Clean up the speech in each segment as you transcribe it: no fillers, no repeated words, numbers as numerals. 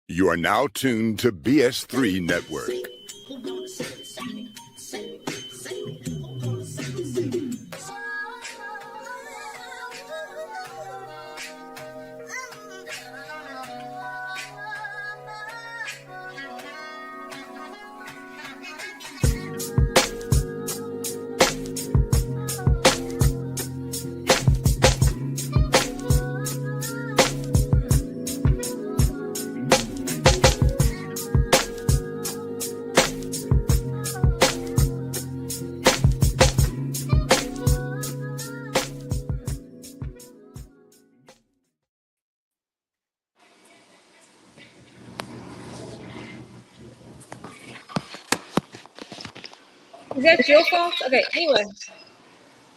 You are now tuned to BS3 Network. Is that your fault? Okay, anyway.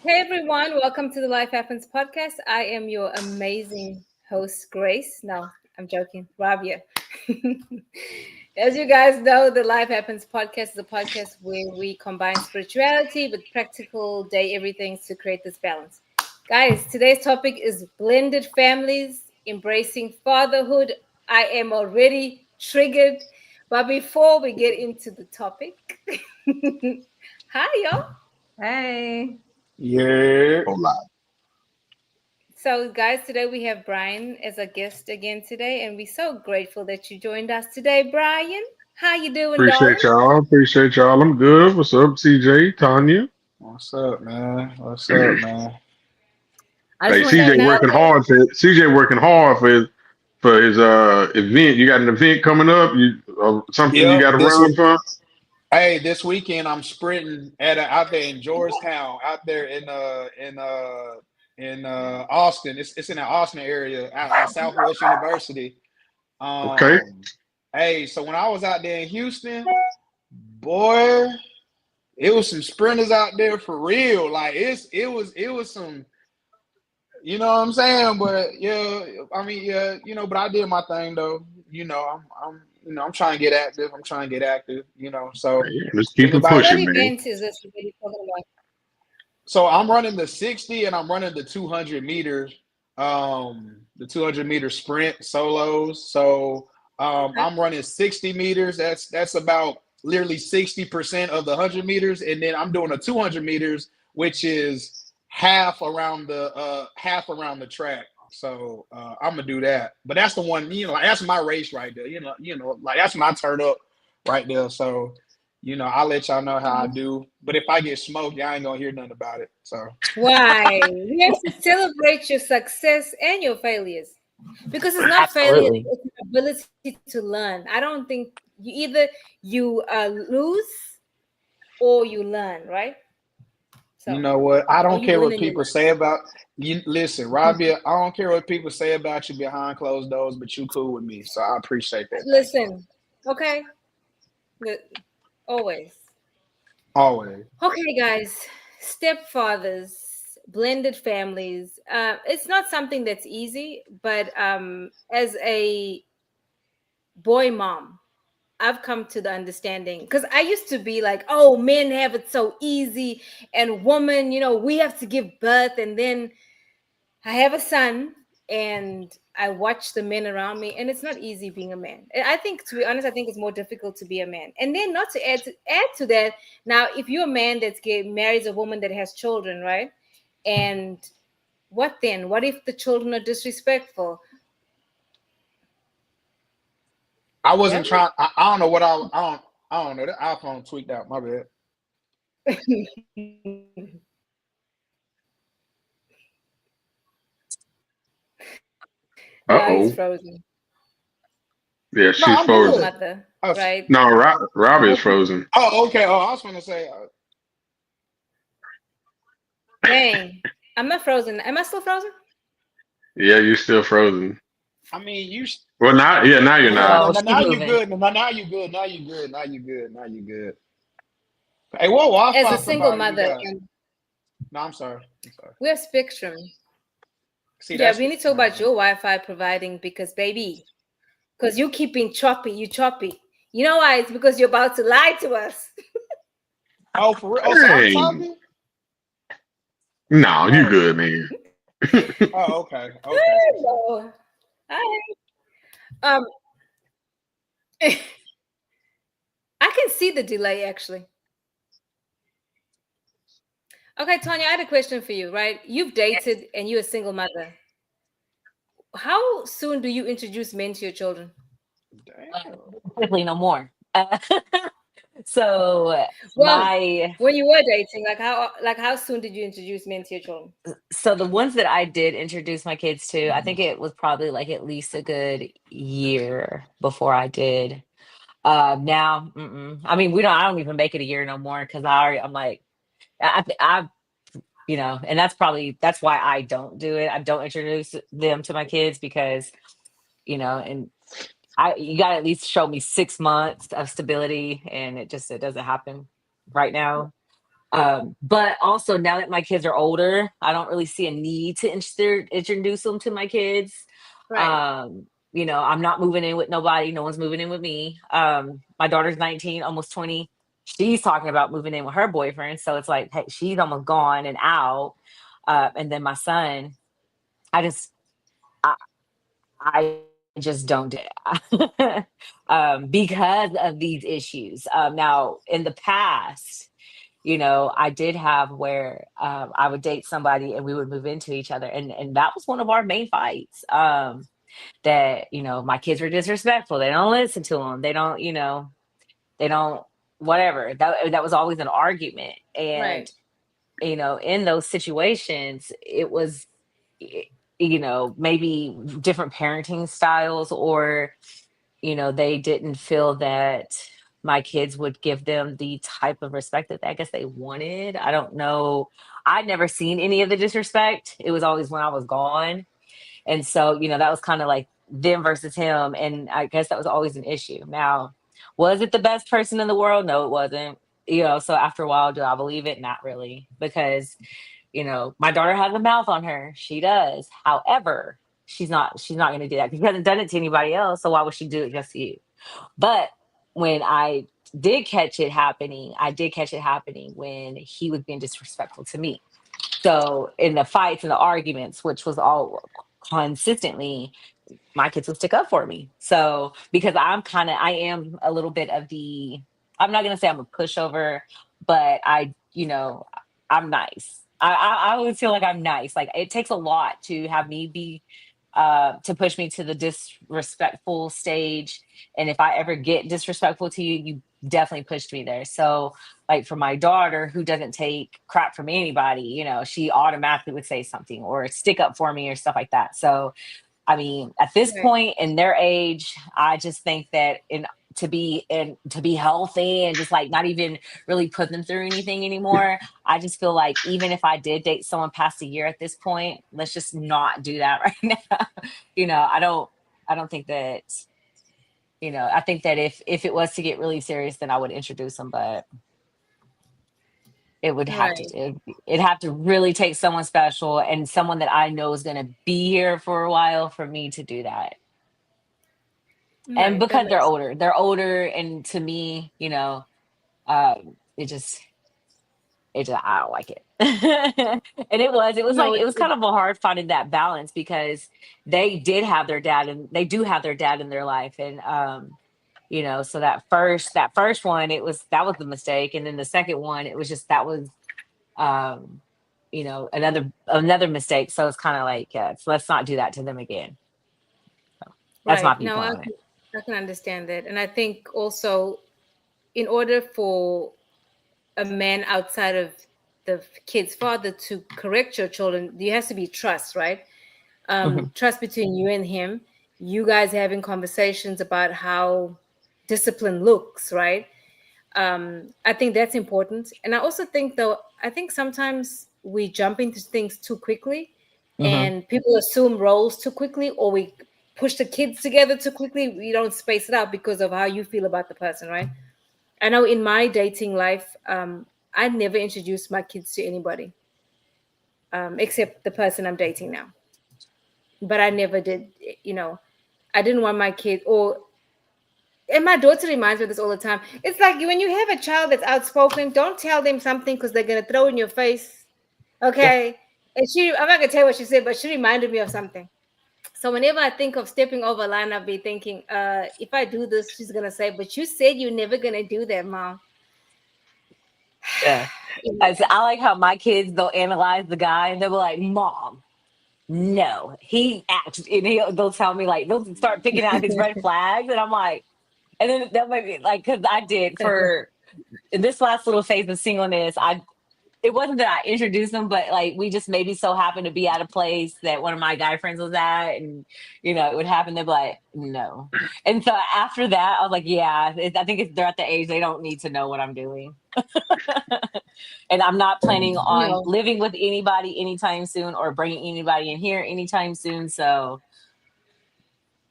Hey everyone, welcome to the Life Happens podcast. I am your amazing host, Grace. No, I'm joking, Rabia. As you guys know, the Life Happens podcast is a podcast where we combine spirituality with practical day everything to create this balance. Guys, today's topic is blended families, embracing fatherhood. I am already triggered. But before we get into the topic, hi y'all. Hey. Yeah. So, guys, today we have Brian as a guest again today, and we're so grateful that you joined us today, Brian. How you doing, darling? Appreciate y'all. I'm good. What's up, CJ, Tanya? What's up, man? What's up, man? I Hey, just want So to CJ now, working hard for his event. You got an event coming up. Something you Yep. got to run for. This weekend I'm sprinting out there in Georgetown, out there in Austin. It's in the Austin area, at Southwest University. Okay. So when I was out there in Houston, boy, it was some sprinters out there for real. Like it was some. You know what I'm saying? But yeah, I mean, yeah, but I did my thing though. I'm trying to get active. So Yeah, let's if keep it so anybody, what pushing, man. event is this that you're talking about? so I'm running the 60 and I'm running the 200 meters, the 200 meter sprint solos. So I'm running 60 meters. That's about literally 60% of the 100 meters, and then I'm doing a 200 meters, which is half around the track. So I'm gonna do that. But that's the one, like that's my race right there. Like that's my turn up right there. So I'll let y'all know how I do. But if I get smoked, y'all ain't gonna hear nothing about it. So Why? We have to celebrate your success and your failures because it's not failure; absolutely. it's an ability to learn. I don't think you lose or you learn, right? you So, know what? I or don't you care win what and you people learn. say about you. Listen, Robbie, I don't care what people say about you behind closed doors, but you cool with me. So I appreciate that. Thank you. Listen, okay, Good. Always. Always. Okay, guys, stepfathers, blended families. It's not something that's easy, but as a boy mom, I've come to the understanding because I used to be like, oh, men have it so easy, and women, we have to give birth. And then I have a son, and I watch the men around me, and it's not easy being a man. I think, to be honest, I think it's more difficult to be a man. And then, not to add to that, now if you're a man that's marries a woman that has children, right? And what then? What if the children are disrespectful? I Yeah. wasn't trying. I don't know what I don't know. That iPhone tweaked out. My bad. Now he's Uh-oh. frozen. Yeah, No, she's I'm Single frozen. good. mother, Oh, right? No, Robbie is frozen. okay. Oh, I was going to say. Dang, I'm not frozen. Am I still frozen? Yeah, you're still frozen. I mean, you. Well, now you're Yeah. not. No, No, no, keep now you moving. good. No, now you good. Now you good. Now you good. Now you good. Hey, what As a Wi-Fi single provider you mother, got? and No, I'm sorry. I'm sorry. we have Spectrum. See, Yeah, that's we what. need to talk about your Wi-Fi providing because, baby, because you keeping choppy, you choppy. You know why? It's because you're about to lie to us. Oh, for real. Oh, so I'm Dang. choppy. No, you Oh. good, man. Oh, okay. Okay, for sure. No. Hi. Um, I can see the delay actually. Okay, Tanya, I had a question for you, right? You've dated and you're a single mother. How soon do you introduce men to your children? Damn. Definitely no more. So Well, my when you were dating, like how soon did you introduce men to your children? so the ones that I did introduce my kids to, I think it was probably like at least a good year before I did. Now, I mean, I don't even make it a year no more because I'm like, I, and that's why I don't do it. I don't introduce them to my kids because, and you got to at least show me 6 months of stability, and it doesn't happen right now. But also now that my kids are older, I don't really see a need to introduce them to my kids. Right. I'm not moving in with nobody. No one's moving in with me. My daughter's 19, almost 20. She's talking about moving in with her boyfriend. So it's like, hey, she's almost gone and out. And then my son, I just, I, I just don't do it because of these issues. Now, in the past, I did have where I would date somebody and we would move into each other. And that was one of our main fights. That, my kids were disrespectful. They don't listen to them. They don't, whatever. That was always an argument. And, Right. In those situations, it was, maybe different parenting styles, or, they didn't feel that my kids would give them the type of respect that I guess they wanted. I don't know. I'd never seen any of the disrespect. It was always when I was gone. And so, that was kind of like them versus him. And I guess that was always an issue. Now, was it the best person in the world? No, it wasn't. So after a while, do I believe it? Not really. Because, my daughter has a mouth on her. She does. However, she's not going to do that because she hasn't done it to anybody else. So why would she do it just to you? But when I did catch it happening, I did catch it happening when he was being disrespectful to me. So in the fights and the arguments, which was all consistently, my kids would stick up for me. So because I am a little bit of I'm not going to say I'm a pushover, but I'm nice. I always feel like I'm nice. Like it takes a lot to have me be, to push me to the disrespectful stage. And if I ever get disrespectful to you, you definitely pushed me there. So like for my daughter, who doesn't take crap from anybody, she automatically would say something or stick up for me or stuff like that. So I mean, at this Right. point in their age, I just think that to be healthy and just like not even really put them through anything anymore. I just feel like even if I did date someone past a year at this point, let's just not do that right now. I don't think that, I think that if it was to get really serious, then I would introduce them, but it would have to Right. it'd have to really take someone special and someone that I know is going to be here for a while for me to do that. And Right. That because makes they're older, and to me, it just I don't like it. And no. it was kind of a hard finding that balance because they did have their dad, and they do have their dad in their life. And so that first one, that was the mistake. And then the second one, it was just that was um another mistake. So it's kind of like, so let's not do that to them again. That's my Right. No, viewpoint on it. I can understand that. And I think also, in order for a man outside of the kid's father to correct your children, there has to be trust, right? Mhm. Trust between you and him. You guys having conversations about how discipline looks, right? I think that's important. And I also think, though, I think sometimes we jump into things too quickly Mhm. and people assume roles too quickly, or we push the kids together too quickly. We don't space it out because of how you feel about the person, right? I know in my dating life, I never introduced my kids to anybody except the person I'm dating now. But I never did, you know, I didn't want my kid, and my daughter reminds me of this all the time. It's like when you have a child that's outspoken, don't tell them something because they're gonna throw in your face. Yeah. Okay. And I'm not gonna tell you what she said, but she reminded me of something. So whenever I think of stepping over a line, I'll be thinking, if I do this, she's gonna say, "But you said you're never gonna do that, mom." Yeah. I like how my kids, they'll analyze the guy and they'll be like, Mom, no, he acts, and they'll tell me, like, they'll start picking out his red flags. And I'm like, and then they'll make me like, because I did for in this last little phase of singleness, it wasn't that I introduced them, but like we just maybe so happened to be at a place that one of my guy friends was at, and it would happen. They'd be like, "No," and so after that, I was like, "Yeah, I think they're at the age they don't need to know what I'm doing." And I'm not planning on No. living with anybody anytime soon or bringing anybody in here anytime soon. So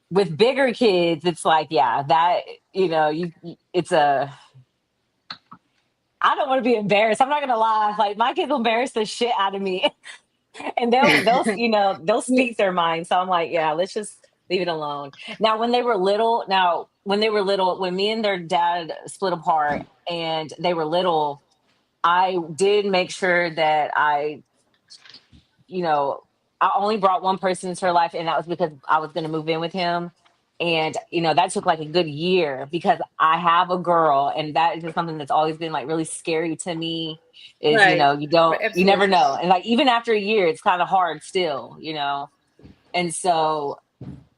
with bigger kids, it's like, yeah, that it's a. I don't want to be embarrassed. I'm not gonna lie. Like my kids will embarrass the shit out of me, and they'll speak their mind. So I'm like, yeah, let's just leave it alone. Now, when me and their dad split apart, and they were little, I did make sure that you know, I only brought one person into her life, and that was because I was going to move in with him. And, that took like a good year because I have a girl, and that is just something that's always been like really scary to me is, Right. you never Absolutely. know. And like, even after a year, it's kind of hard still, And so,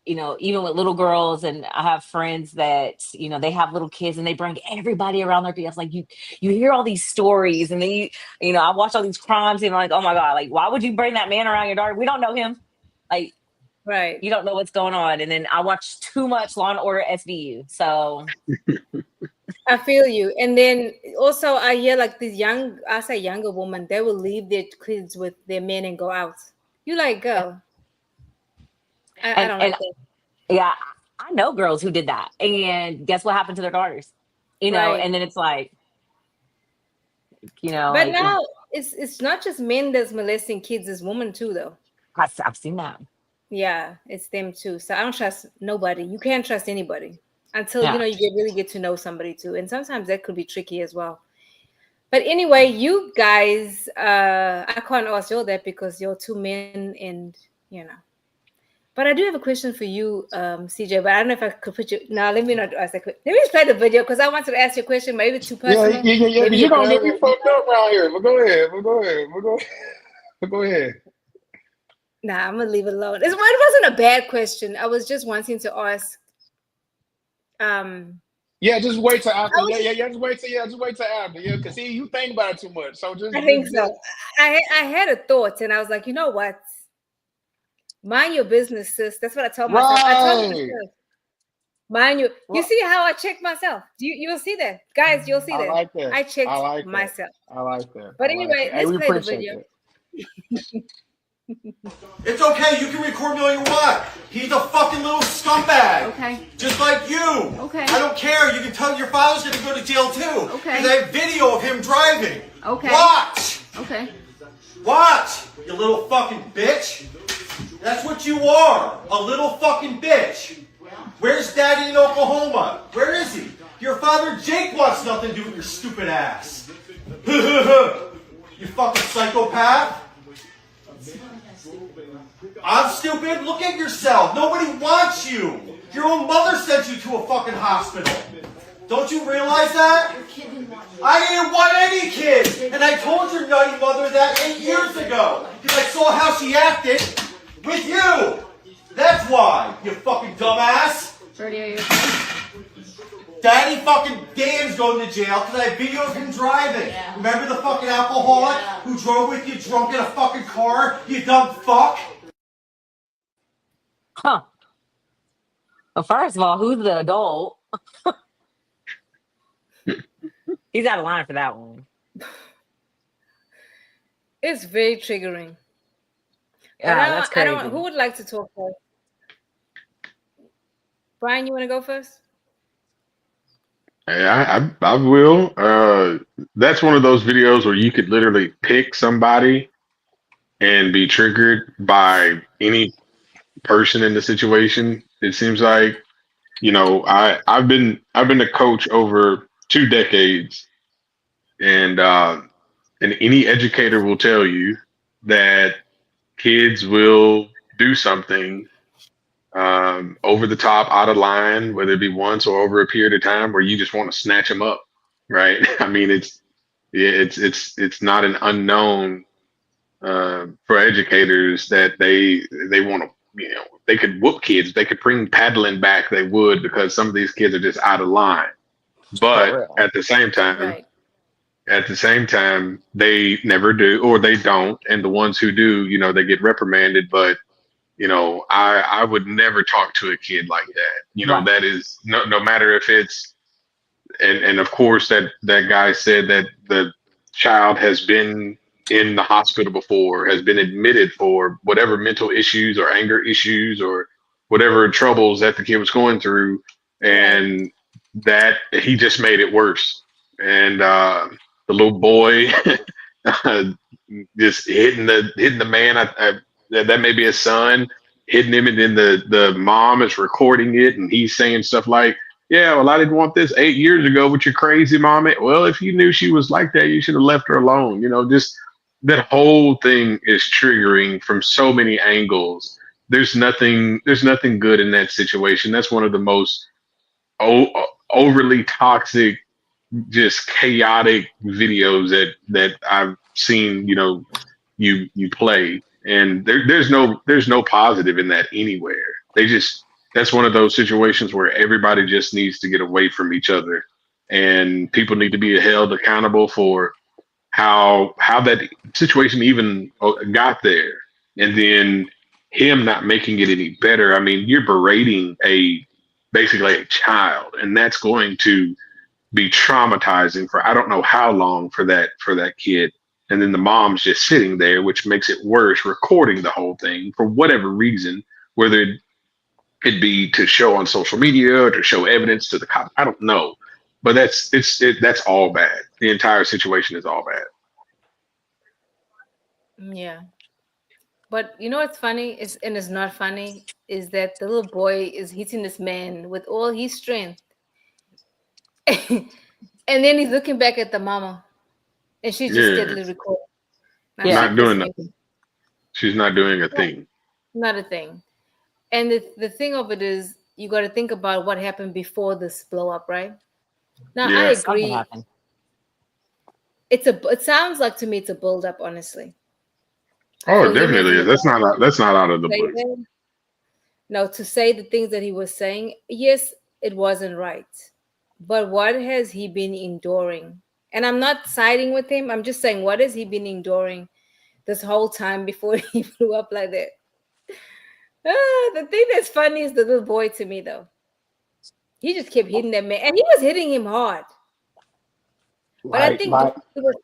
even with little girls, and I have friends that, they have little kids and they bring everybody around their BS. Like you hear all these stories, and then I watch all these crimes, and I'm like, oh my God, like, why would you bring that man around your daughter? We don't know him. Like, Right. you don't know what's going on. And then I watch too much Law and Order SVU. So I feel you. And then also I hear like I say younger women, they will leave their kids with their men and go out. You like, girl. I and don't and like that. yeah, I know girls who did that. And guess what happened to their daughters? Right. And then it's like, But like now it's not just men that's molesting kids, it's women too though. I've seen that. Yeah, it's them too. So I don't trust nobody. You can't trust anybody until Yeah. you really get to know somebody too. And sometimes that could be tricky as well. But anyway, you guys, I can't ask you all that because you're two men and But I do have a question for you, CJ. But I don't know if I could put you. No, let me not ask that question. Let me just play the video because I wanted to ask you a question. Maybe too Yeah, personal. yeah, yeah, yeah. Maybe Because you're your gonna girl get me will. fucked up around here. But go ahead. But go ahead. But go ahead. But go ahead. Nah, I'm gonna leave it alone. It wasn't a bad question. I was just wanting to ask. Um, Yeah, just wait till I after. Yeah, was. yeah, yeah. Just wait till after. Yeah, because see, you think about it too much. So I think so. I had a thought, and I was like, you know what? Mind your business, sis. That's what I told myself. I told right. myself, mind you. You Right. see how I checked myself? You'll see that, guys. You'll see I that. like that. I I checked like that. myself. I like that. But I like anyway, that. Hey, let's we play the appreciate video. that. It's okay, you can record me all you want. He's a fucking little scumbag. Okay. Just like you. Okay. I don't care. You can tell your father's gonna go to jail too. Okay. Because I have video of him driving. Okay. Watch! Okay. Watch! You little fucking bitch. That's what you are. A little fucking bitch. Where's daddy in Oklahoma? Where is he? Your father Jake wants nothing to do with your stupid ass. You fucking psychopath. I'm stupid? Look at yourself. Nobody wants you. Your own mother sent you to a fucking hospital. Don't you realize that? I didn't want any kids. And I told your nutty mother that 8 years ago. Because I saw how she acted with you. That's why, you fucking dumbass. Birdie, are you okay? Daddy fucking Dan's going to jail because I have video of him driving. Yeah. Remember the fucking alcoholic who drove with you drunk in a fucking car? You dumb fuck. Huh. Well, first of all, who's the adult? He's out of line for that one. It's very triggering. Yeah, But that's I crazy. don't. Who would like to talk first? Brian, you want to go first? Hey, I will. That's one of those videos where you could literally pick somebody and be triggered by any person in the situation. It seems like, I've been a coach over 2 decades, and any educator will tell you that kids will do something over the top, out of line, whether it be once or over a period of time, where you just want to snatch them up, right? I mean, it's not an unknown for educators that they want to, they could whoop kids, they could bring paddling back, they would, because some of these kids are just out of line. But For real. at the same time, Right. they never do, or they don't, and the ones who do, they get reprimanded. But I would never talk to a kid like that. Right. That is no matter if it's, and of course that guy said that the child has been in the hospital before, has been admitted for whatever mental issues or anger issues or whatever troubles that the kid was going through, Right. and that he just made it worse. And the little boy just hitting the man. That may be his son, hitting him, and then the mom is recording it, and he's saying stuff like, "Yeah, well, I didn't want this 8 years ago with your crazy mommy." Well, if you knew she was like that, you should have left her alone. Just that whole thing is triggering from so many angles. There's nothing good in that situation. That's one of the most overly toxic, just chaotic videos that I've seen. You play, and there's no positive in that anywhere. That's one of those situations where everybody just needs to get away from each other, and people need to be held accountable for how that situation even got there, and then him not making it any better. I mean, you're berating basically a child, and that's going to be traumatizing for I don't know how long for that kid. And then the mom's just sitting there, which makes it worse, recording the whole thing for whatever reason, whether it be to show on social media or to show evidence to the cops. I don't know, but that's all bad. The entire situation is all bad. Yeah. But you know what's funny is, and it's not funny, is that the little boy is hitting this man with all his strength. And then he's looking back at the mama, and she's just Yeah, steadily recording. Now Yeah. she not pissed doing me. nothing. She's not doing a thing. Not a thing. And the thing of it is, you got to think about what happened before this blow up, right? Now I Yeah. Something agree. happened. It sounds like to me it's a build up, honestly, Oh, for it him definitely having is. the That's not out of the say blue. that. No, to say the things that he was saying, yes, it wasn't right. But what has he been enduring? And I'm not siding with him. I'm just saying, what has he been enduring this whole time before he blew up like that? The thing that's funny is the little boy to me, though. He just kept hitting that man, and he was hitting him hard. But I Like, think like, he was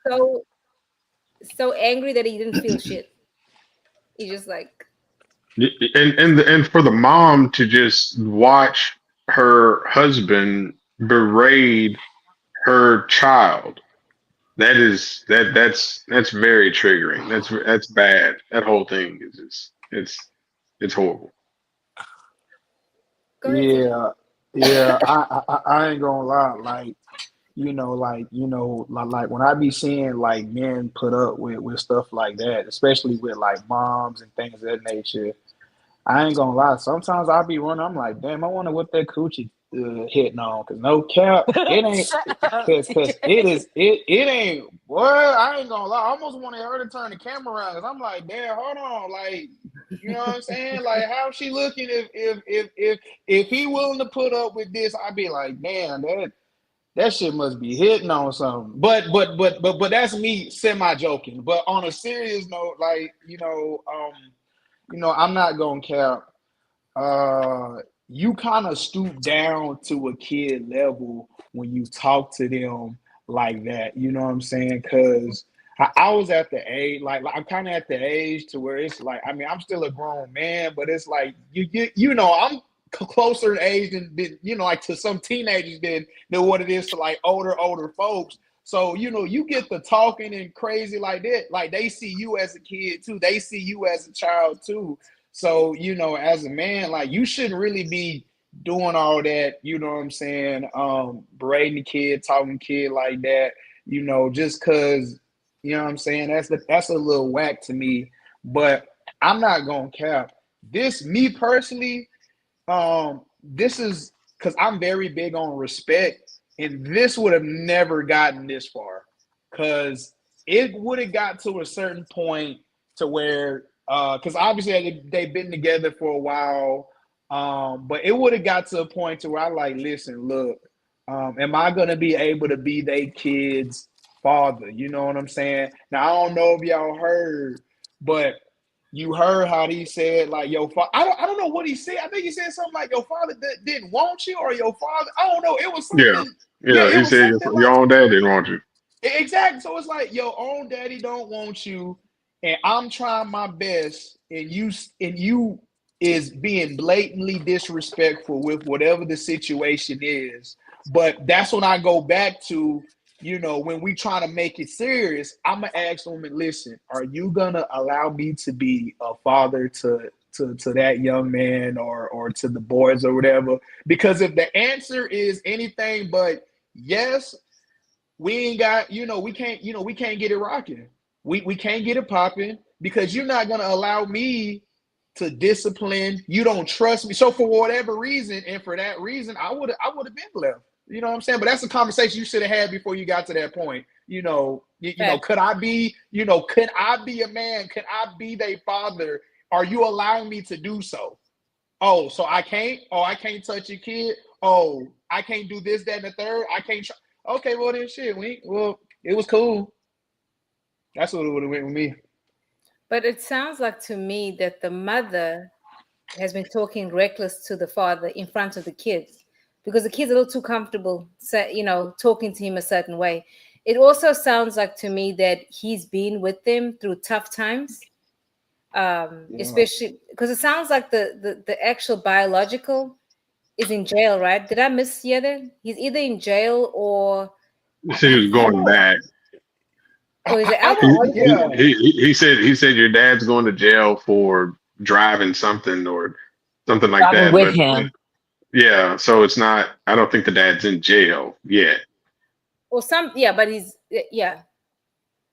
so angry that he didn't feel shit. He just like, And for the mom to just watch her husband berate her child, that's very triggering. That's bad. That whole thing is just it's horrible. go ahead, TJ. yeah, yeah. I ain't gonna lie. Like when I be seeing like men put up with stuff like that, especially with like moms and things of that nature. I ain't gonna lie. Sometimes I'll be running. I'm like, damn, I wonder what that coochie hitting on. Cause no cap, it ain't. Shut up, Cause it TJ. is. It ain't. Well, I ain't gonna lie. I almost wanted her to turn the camera around. Cause I'm like, damn, hold on, like, you know what I'm saying? Like, how's she looking? If he willing to put up with this, I'd be like, damn, that shit must be hitting on something. But that's me semi joking. But on a serious note, like, I'm not gonna cap. You kind of stoop down to a kid level when you talk to them like that. You know what I'm saying? Because I was at the age, like I'm kind of at the age to where it's like, I mean, I'm still a grown man, but it's like I'm closer in age than like to some teenagers than what it is to like older folks. So you get the talking and crazy like that. Like they see you as a kid too. They see you as a child too. So, as a man, like you shouldn't really be doing all that, you know what I'm saying? Berating the kid, talking kid like that, just cause, you know what I'm saying? That's a little whack to me. But I'm not gonna cap. This me personally, This is because I'm very big on respect, and this would have never gotten this far because it would have got to a certain point to where because obviously they've been together for a while, but it would have got to a point to where I like, listen, look, am I gonna be able to be their kids' father? You know what I'm saying? Now I don't know if y'all heard, but you heard how he said like your father. I don't know what he said. I think he said something like your father didn't want you, or your father. I don't know. It was Yeah, something. Yeah, yeah. it He was said something your like own dad didn't want you. exactly. So it's like your own daddy don't want you, and I'm trying my best, and you is being blatantly disrespectful with whatever the situation is. But that's when I go back to, when we trying to make it serious, I'm gonna ask them and listen, are you gonna allow me to be a father to that young man or to the boys or whatever? Because if the answer is anything but yes, we ain't got, we can't get it rocking. We can't get it popping because you're not gonna allow me to discipline. You don't trust me. So for whatever reason, and for that reason, I would have been left. You know what I'm saying? But that's a conversation you should have had before you got to that point. Could I be, could I be a man? Could I be their father? Are you allowing me to do so? Oh, so I can't? Oh, I can't touch your kid? Oh, I can't do this, that, and the third? I can't okay, well then shit. It was cool. That's what it would have went with me. But it sounds like to me that the mother has been talking reckless to the father in front of the kids because the kids are a little too comfortable, talking to him a certain way. It also sounds like to me that he's been with them through tough times, Yeah. especially because it sounds like the actual biological is in jail, right? Did I mishear that? He's either in jail or He said he was I going don't. back. or is it? I I don't He, know. he, yeah. he said your dad's going to jail for driving something or something like Driving that. with But him. yeah, so it's not. I don't think the dad's in jail yet. Or some, yeah, but he's, yeah,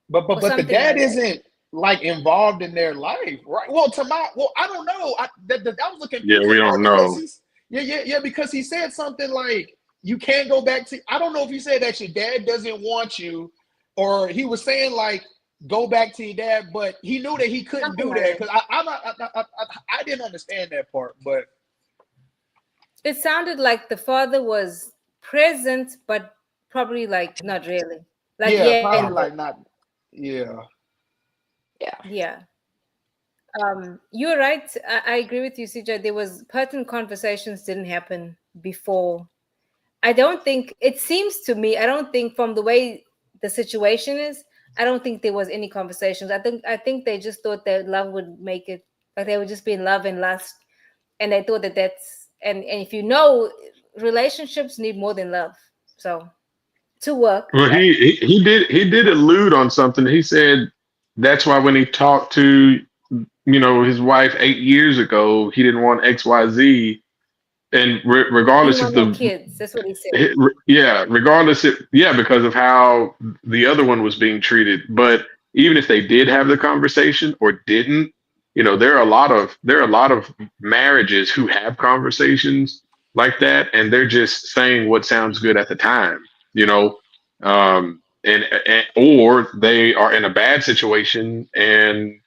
But but or but the something dad like that. isn't like involved in their life, right? Well, I don't know. That was the Yeah, we confusing part don't because know. he's yeah because he said something like you can't go back to. I don't know if he said that your dad doesn't want you, or he was saying like go back to your dad, but he knew that he couldn't Something do like that that. because I didn't understand that part, but It sounded like the father was present, but probably like not really. Like yeah, yeah, probably and like not. Yeah, Yeah. yeah. You're right. I agree with you, CJ. There was pertinent conversations didn't happen before. I don't think it seems to me. I don't think from the way the situation is. I don't think there was any conversations. I think they just thought that love would make it. Like they would just be in love and lust, and they thought that that's and if relationships need more than love. So to work, Well, right? he did allude on something. He said that's why when he talked to his wife 8 years ago, he didn't want XYZ. And He didn't regardless if want no the kids. That's what he said. Yeah, regardless because of how the other one was being treated. But even if they did have the conversation or didn't, there are a lot of marriages who have conversations like that, and they're just saying what sounds good at the time, and or they are in a bad situation, and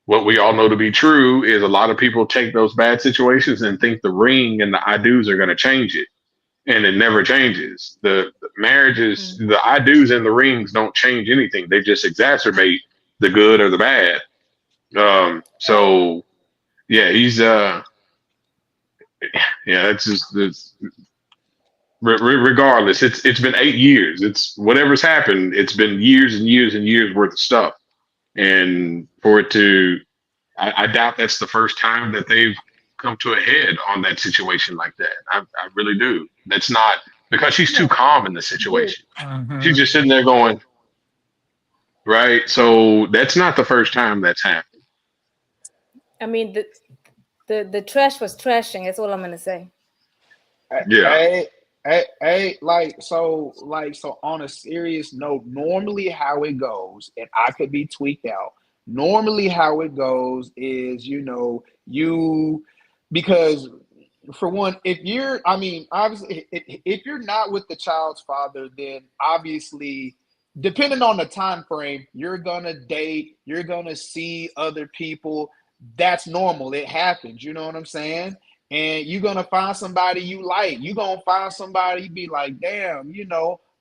what we all know to be true is a lot of people take those bad situations and think the ring and the I do's are going to change it, and it never changes. The marriages, Mm. the I do's and the rings don't change anything. They just exacerbate the good or the bad. So yeah, he's yeah, regardless. It's been 8 years. It's whatever's happened. It's been years and years and years worth of stuff, and for it to, I doubt that's the first time that they've come to a head on that situation like that. I really do. That's not because she's too No, calm in the good. situation. She's Hmm. just sitting there going, right. So that's not the first time that's happened. I mean the trash was trashing. That's all I'm gonna say. Yeah. like so on a serious note, normally how it goes, and I could be tweaked out. Normally how it goes is, you because for one, if you're, I mean, obviously, if you're not with the child's father, then obviously, depending on the time frame, you're gonna date, you're gonna see other people. That's normal. It happens. You know what I'm saying? And you're gonna find somebody you like. You're gonna find somebody you be like, damn,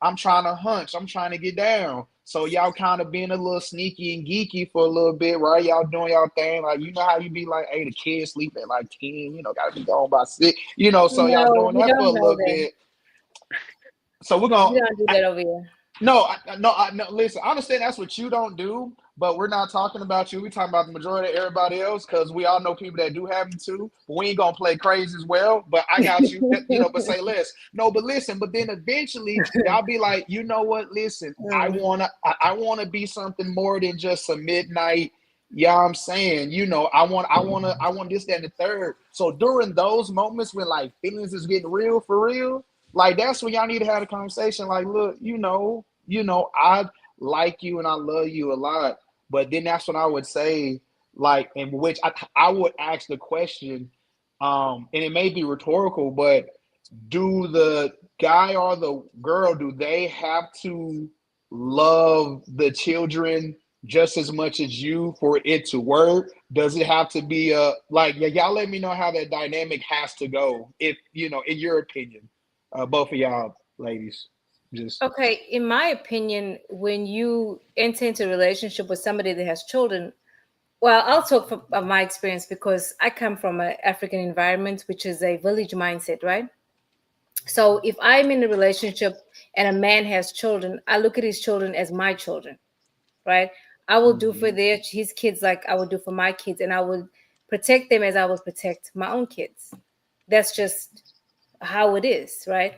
I'm trying to hunch, I'm trying to get down. So y'all kind of being a little sneaky and geeky for a little bit, right? Y'all doing y'all thing. Like, how you be like, hey, the kids sleep at like 10, gotta be gone by 6, so y'all No, doing we that for a don't know little that. bit. So we're We gonna don't do that over here. no, no. Listen, I understand that's what you don't do, but we're not talking about you. We're talking about the majority of everybody else because we all know people that do have them too. But we ain't gonna play crazy as well. But I got you, but say less. No, but listen. But then eventually, y'all be like, you know what? Listen, I wanna be something more than just a midnight. Yeah, I'm saying, I want this, that, and the third. So during those moments when like feelings is getting real for real, like that's when y'all need to have a conversation. Like, look, I like you and I love you a lot. But then that's when I would say, like, in which I would ask the question, and it may be rhetorical, but do the guy or the girl, do they have to love the children just as much as you for it to work? Does it have to be like, yeah, y'all let me know how that dynamic has to go, if in your opinion, both of y'all ladies, just Okay, in my opinion, when you enter into a relationship with somebody that has children, well, I'll talk of my experience because I come from an African environment, which is a village mindset, right? So if I'm in a relationship and a man has children, I look at his children as my children, right? I will do for his kids like I would do for my kids, and I would protect them as I would protect my own kids. That's just how it is, right?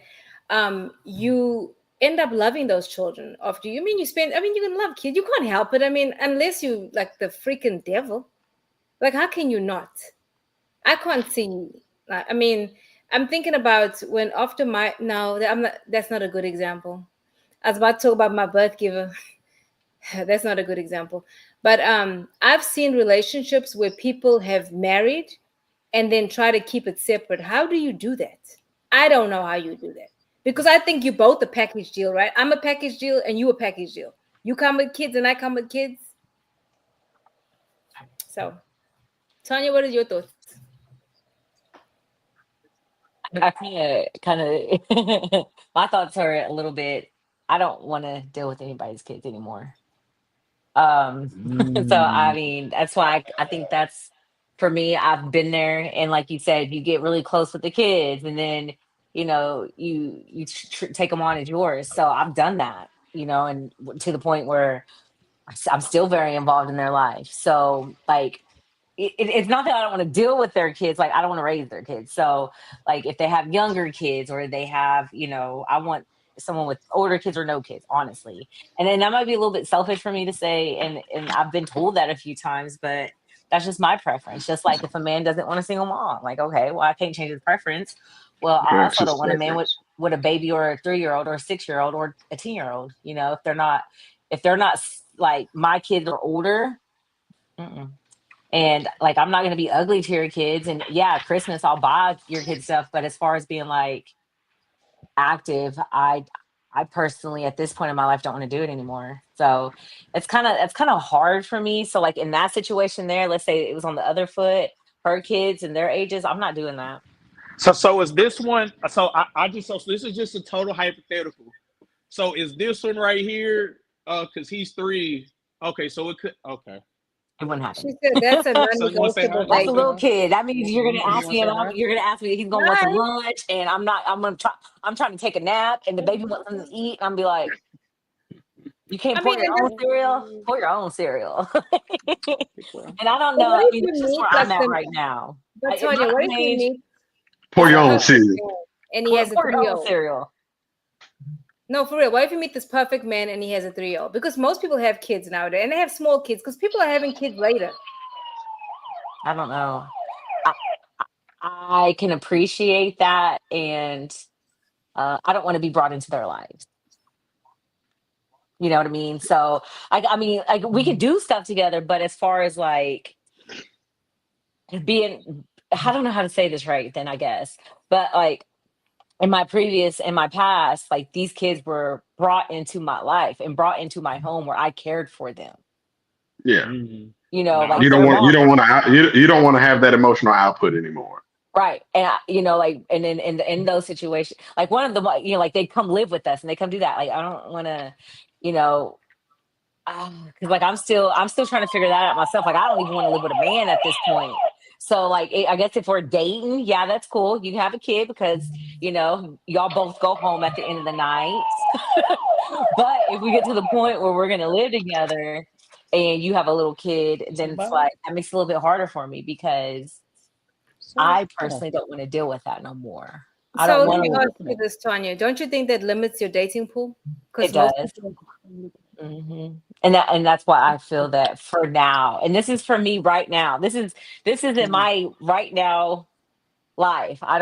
You end up loving those children after you. I mean, you can love kids. You can't help it. I mean, unless you like the freaking devil. Like, how can you not? I can't see. I mean, I'm thinking about when after my no, I'm not. That's not a good example. I was about to talk about my birth giver. That's not a good example. But I've seen relationships where people have married and then try to keep it separate. How do you do that? I don't know how you do that. Because I think you both a package deal, right? I'm a package deal and you a package deal. You come with kids and I come with kids. So, Tanya, what are your thoughts? I kind of, my thoughts are a little bit. I don't want to deal with anybody's kids anymore. So I mean, that's why I think that's for me. I've been there, and like you said, you get really close with the kids, and then you take them on as yours. So I've done that, and to the point where I'm still very involved in their life. So like it's not that I don't want to deal with their kids. Like I don't want to raise their kids. So like if they have younger kids or they have, I want someone with older kids or no kids, honestly. And then that might be a little bit selfish for me to say, and I've been told that a few times, but that's just my preference. Just like if a man doesn't want a single mom, like okay, well I can't change his preference. Well, I That's also don't just want a man preference. with a baby or a 3-year-old or a 6-year-old or a 10-year-old. If they're not like my kids are older. Mm-mm. And like, I'm not going to be ugly to your kids. And yeah, Christmas, I'll buy your kids stuff. But as far as being like active, I personally, at this point in my life, don't want to do it anymore. So it's kind of hard for me. So like in that situation there, let's say it was on the other foot, her kids and their ages, I'm not doing that. so is this one? So I just so this is just a total hypothetical. So is this one right here? Because he's 3. Okay, so it could. Okay. It wouldn't She happen. said that's a So you want to say hi? non-negotiable, You That's want a to say baby. little hi? kid. That means you're gonna You ask want me, to and say hi? you're gonna ask me. If he's gonna want some Hi. lunch, and I'm not. I'm gonna try. I'm trying to take a nap, and the baby wants something to eat. And I'm be like, you can't I pour mean, your and own that's, cereal. Pour your own cereal. And I don't but know. what I if mean, you that's just meet where like I'm at the, right now. but At my Tanya, what own if you age, meet Pour what's this your own that? perfect seed. man and he has a Pour your own 3-year-old? cereal. No, for real. What if you meet this perfect man and he has a 3-year-old? Because most people have kids nowadays and they have small kids because people are having kids later. I don't know. I, I can appreciate that, and I don't want to be brought into their lives. You know what I mean? So I mean, like we could do stuff together, but as far as like being I don't know how to say this right then, I guess. But like in my past, like these kids were brought into my life and brought into my home where I cared for them. Yeah. Mhm. You know, No, like You don't their want mom, you don't want to have that emotional output anymore. right? And you know, like, and then in those situations, like one of the, you know, like they come live with us and they come do that. Like I don't want to, you know, because like I'm still trying to figure that out myself. Like I don't even want to live with a man at this point. So like I guess if we're dating, yeah, that's cool. You can have a kid because you know y'all both go home at the end of the night. But if we get to the point where we're gonna live together and you have a little kid, then it's like that makes it a little bit harder for me because I personally don't want to deal with that no more. I So don't let want me to. ask you this, Tanya. Don't you think that limits your dating pool? It Because most does. people, And that's why I feel that for now, and this is for me right now. This is in my right now life. I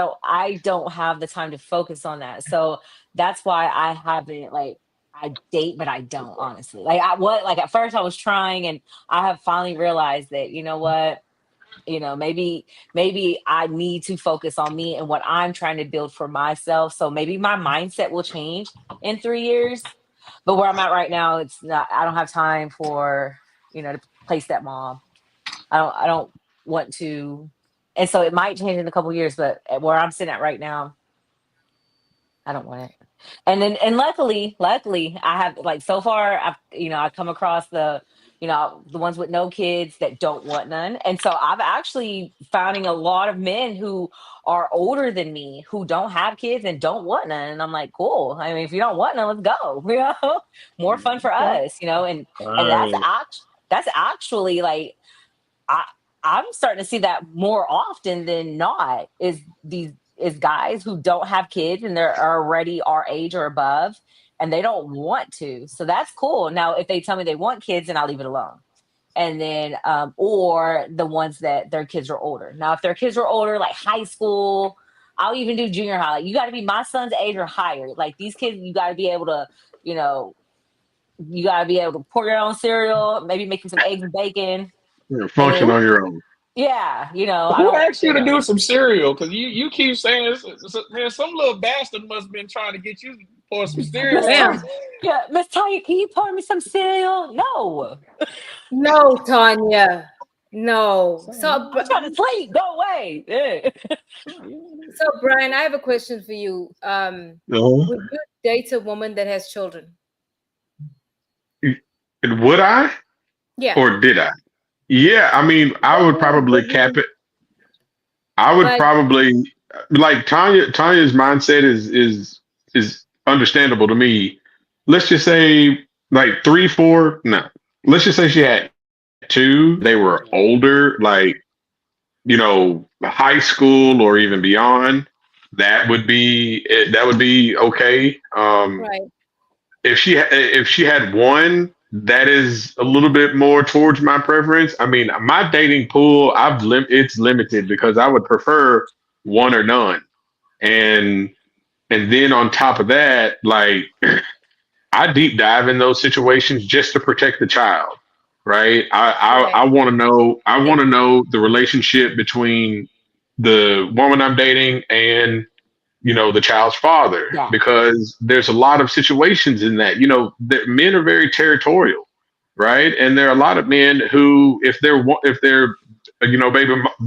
don't have the time to focus on that. So that's why I haven't like I date, but I don't honestly. Like I what like at first I was trying and I have finally realized that, you know what, you know, maybe I need to focus on me and what I'm trying to build for myself. So maybe my mindset will change in 3 years. But where I'm at right now, it's not. I don't have time for to play stepmom. I don't want to, and so it might change in a couple years. But at where I'm sitting at right now, I don't want it. And then and luckily I have like so far I've come across the ones with no kids that don't want none. And so I've actually finding a lot of men who are older than me who don't have kids and don't want none. And I'm like, cool. I mean, if you don't want none, let's go. More fun for us, and right. that's actually like I I'm starting to see that more often than not is guys who don't have kids and they're already our age or above and they don't want to. So that's cool. Now, if they tell me they want kids, then I'll leave it alone. And then or the ones that their kids are older. Now, if their kids are older, like high school, I'll even do junior high. Like you got to be my son's age or higher. Like these kids, you got to be able to, you know, you got to be able to pour your own cereal, maybe make you some eggs and bacon. And then Function on your own. yeah, I Who don't, asked you to do some cereal? Because you keep saying man, some little bastard must have been trying to get you to pour some cereal Miss on Tanya, his. damn. yeah, Miss Tanya, can you pour me some cereal? No, No, Tanya. No. Son, I'm trying to sleep. Go away. Yeah. So Brian, I have a question for you. Uh-huh. Would you date a woman that has children? Would I Yeah. or did I? Yeah, I mean, I would probably Would cap you, it. I would but probably like Tanya's mindset is understandable to me. Let's just say like three, four, no. Let's just say she had two, they were older, like, high school or even beyond. That would be okay. right. If she had one, that is a little bit more towards my preference. I mean, my dating pool, it's limited because I would prefer one or none. And and then on top of that, like I deep dive in those situations just to protect the child, right? Right. I want to know the relationship between the woman I'm dating and the child's father, Yeah, because there's a lot of situations in that that men are very territorial, right? And there are a lot of men who if they're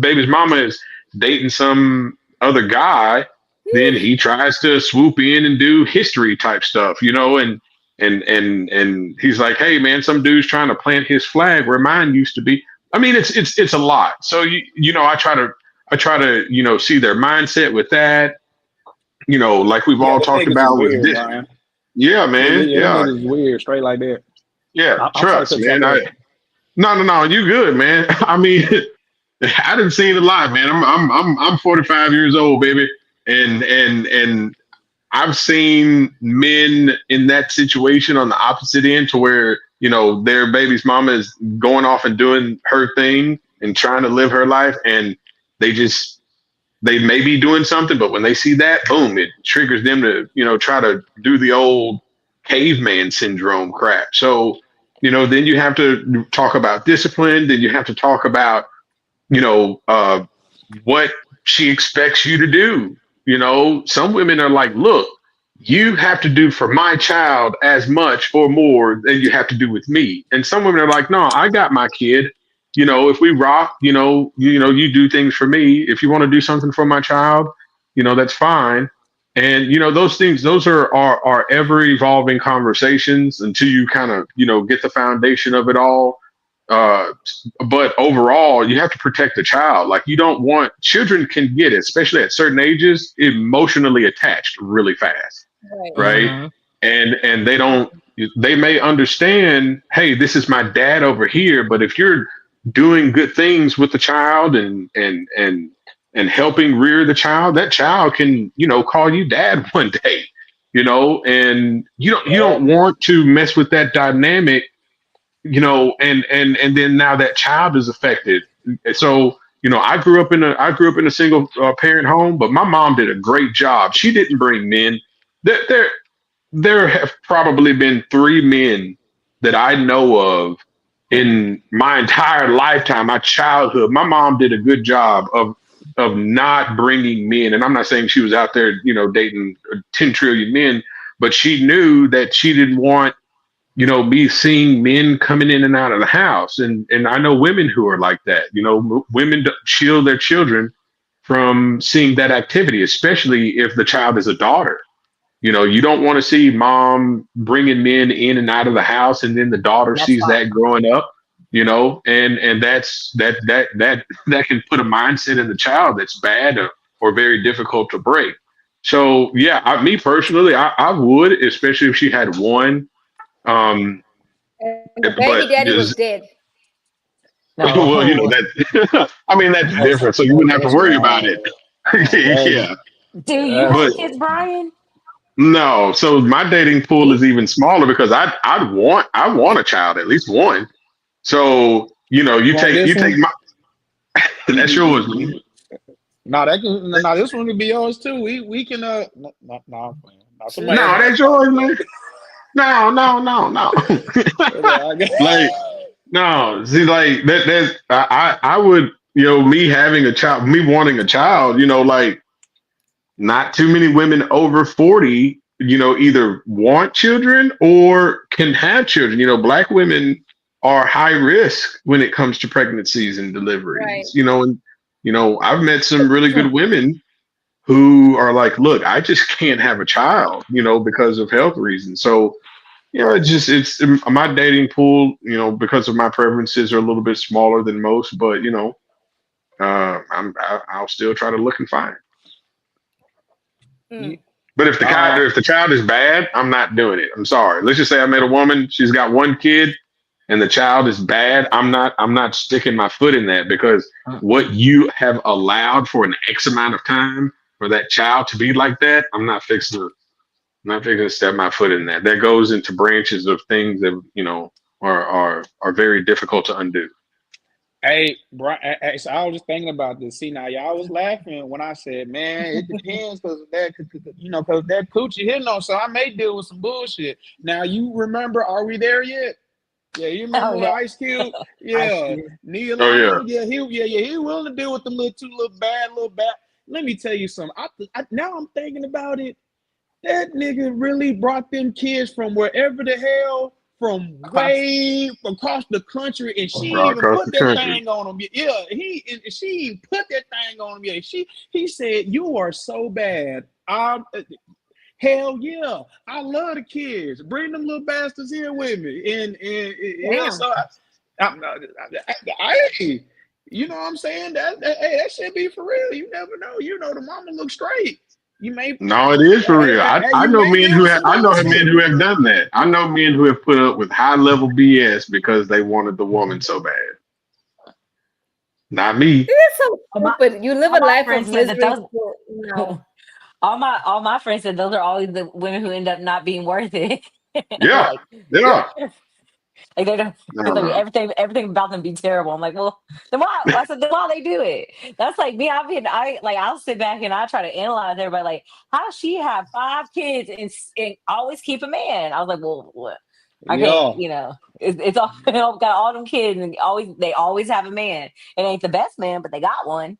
baby's mama is dating some other guy, then he tries to swoop in and do history type stuff, and he's like, hey man, some dude's trying to plant his flag where mine used to be. I mean, it's a lot. So I try to see their mindset with that, like we've Yeah, all them talked niggas is about with weird, this. Brian. Yeah, Yeah, man. yeah, them Yeah, niggas is weird, straight like that. yeah. I'm sorry to Trust, cut you man. off. Go ahead. No. You good, man. I mean, I didn't see it a lot, man. I'm 45 years old, baby, and I've seen men in that situation on the opposite end, to where their baby's mama is going off and doing her thing and trying to live her life, and they just they may be doing something, but when they see that, boom, it triggers them to, try to do the old caveman syndrome crap. So, then you have to talk about discipline. Then you have to talk about, you know, uh, what she expects you to do. You know, some women are like, look, you have to do for my child as much or more than you have to do with me. And some women are like, no, I got my kid. You know, if we rock, you do things for me. If you want to do something for my child, that's fine. And those things, those are ever evolving conversations until you kind of get the foundation of it all. Uh, but overall, you have to protect the child. Like you don't want children can get, especially at certain ages, emotionally attached really fast, Right. right? And they may understand, hey, this is my dad over here, but if you're doing good things with the child and helping rear the child, that child can call you dad one day, and you don't want to mess with that dynamic, and then now that child is affected. So I grew up in a single parent home, but my mom did a great job. She didn't bring men. There there have probably been three men that I know of in my entire lifetime, my childhood. My mom did a good job of not bringing men, and I'm not saying she was out there, dating 10 trillion men, but she knew that she didn't want me seeing men coming in and out of the house. And I know women who are like that. Women shield their children from seeing that activity, especially if the child is a daughter. You don't want to see mom bringing men in and out of the house, and then the daughter That's sees fine. that growing up. And that can put a mindset in the child that's bad, or very difficult to break. So yeah, me personally, I would, especially if she had one. Um, And the baby but daddy was just dead. well, No. that I mean that's different, so you wouldn't have to that's worry about it. wild. That's Yeah, Do you that's have but kids, Brian? no. So my dating pool is even smaller because I want a child, at least one. So you you want take this you take one? my that's yours, man. No, that can no, this one can be yours too. We can no, I'm playing. No, somebody else No, got a that's phone. yours, man. No, no, no, no. I got- Like no, see, like I would, me having a child, me wanting a child, like not too many women over 40, either want children or can have children. Black women are high risk when it comes to pregnancies and Right. deliveries, and I've met some really good women who are like, look, I just can't have a child, because of health reasons. So, it's my dating pool, because of my preferences are a little bit smaller than most, but I'll still try to look and find. you, Mm. But if the child is bad, I'm not doing it. I'm sorry. Let's just say I met a woman, she's got one kid, and the child is bad. I'm not sticking my foot in that, because what you have allowed for an X amount of time for that child to be like that, I'm not fixing to step my foot in that. That goes into branches of things that are very difficult to undo. hey, Brian, so I was just thinking about this. See, now y'all was laughing when I said, "Man, it depends because because that coochie hitting on, so I may deal with some bullshit." Now you remember? Are we there yet? Yeah, you Oh remember with yeah. Ice Cube? I Yeah, see. Neil Oh yeah. Long. He willing to deal with the little bad. Let me tell you something. Now I'm thinking about it. That nigga really brought them kids from wherever the hell, from Across. way across the country, and she Right even across put the that country. thing on him. Yeah, she even put that thing on him. Yeah, he said, "You are so bad." Hell yeah, I love the kids. Bring them little bastards here with me, and yeah. Damn. So I you know what I'm saying? Hey, that should be for real. You never know. The mama looks straight. You may No, it is for real. I you know may men deal who with have some I know men bullshit. who have done that. I know men who have put up with high level BS because they wanted the woman so bad. Not me. This is so All my stupid. You live all a my life of friends said that misery. those No. all my friends said those are always the women who end up not being worth it. Yeah. like Yeah. like they don't. No, It's like no. everything about them be terrible. I'm like, well, then why? I said, then why they do it? That's like me. I'll sit back and I try to analyze everybody. Like, how does she have 5 kids and always keep a man? I was like, well, what? I Yeah. can't, it's all got all them kids, and they always have a man. It ain't the best man, but they got one.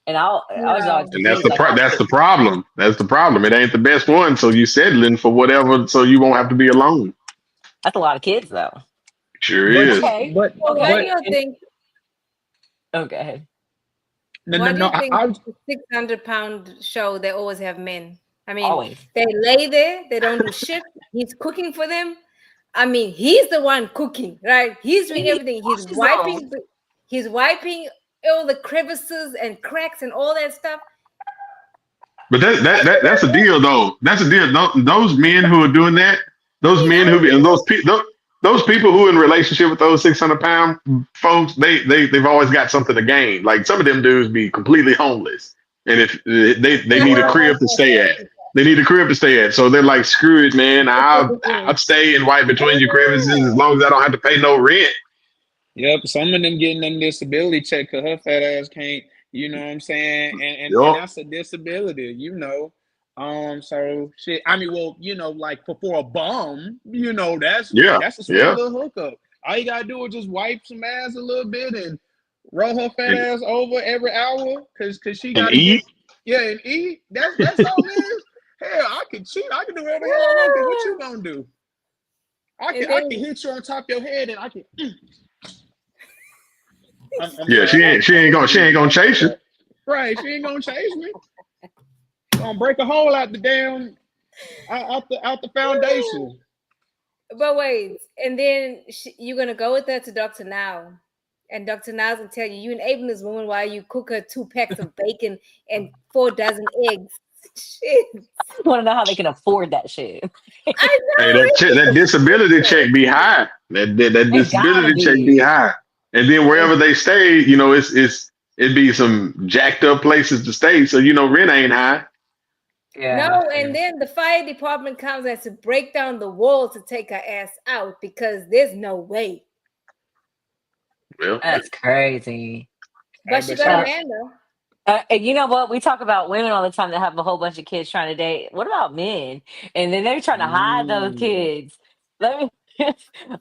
And I was always No. And that's confused, like, how that's could the problem. That's the problem. It ain't the best one, so you settling for whatever, so you won't have to be alone. that's a lot of kids though. Sure But is. Okay, So why do okay, you think? okay. Why do no, you think the 600-pound show they always have men? I mean, Always. they lay there, they don't do shit. He's cooking for them. I mean, he's the one cooking, right? He's doing everything. He's wiping all the crevices and cracks and all that stuff. But that's a deal though. That's a deal. Those men who are doing that, those I men know. who and those people who are in relationship with those 600-pound folks, they've always got something to gain. Like some of them dudes be completely homeless, and if they need a crib to stay at, they need a crib to stay at. So they're like, screw it, man. I'll stay and wipe between your crevices as long as I don't have to pay no rent. yep, some of them getting them disability check because her fat ass can't, you know what I'm saying? And Yup. that's a disability, you know. So shit. I mean, well, like for a bum, Yeah. that's a sweet Yeah. little hookup. All you gotta do is just wipe some ass a little bit and roll her fat And ass over every hour because she and gotta get, eat. yeah, and eat. That's all it is. Hell, I can cheat. I can do whatever the hell I want. Cause what you gonna do? And I then can hit you on top of your head and I can. I'm Yeah. sorry. She ain't gonna chase you. Right, she ain't gonna chase me. Gonna break a hole out the damn out the foundation. but wait, and then you're gonna go with her to Dr. Now, and Dr. Now's gonna tell you you enabling this woman while you cook her 2 packs of bacon and 4 dozen eggs. Shit, I want to know how they can afford that shit. I Hey, know that disability it. check be high. That It gotta disability check be be. high. And then wherever they stay, it'd be some jacked up places to stay. So rent ain't high. No, Yeah, and then the fire department comes and has to break down the wall to take her ass out because there's no way. Well, that's crazy. Hey, But she but got a shout man though. And you know what? We talk about women all the time that have a whole bunch of kids trying to date. What about men? And then they're trying to hide those mm, kids. Let me,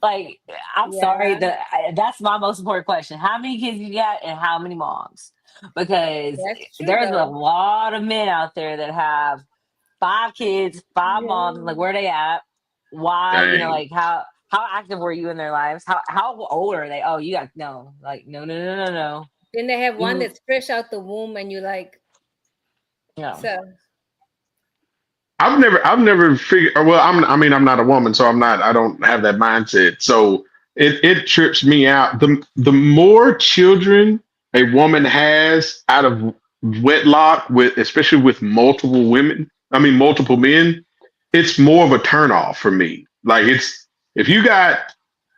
like, I'm sorry. Yeah, That's my most important question. How many kids you got and how many moms? Because that's true there's a though. lot of men out there that have 5 kids, 5 moms. Like, Yeah. where they at? Why? dang. Like, how active were you in their lives? How old are they? Oh, you got no. Like, no, no, no, no, no. Then they have one You that's fresh out the womb, and you're like, no. so I've never figured. Well, I'm not a woman, so I don't have that mindset. So it trips me out. The more children a woman has out of wedlock, especially with multiple women, multiple men, it's more of a turnoff for me. Like if you got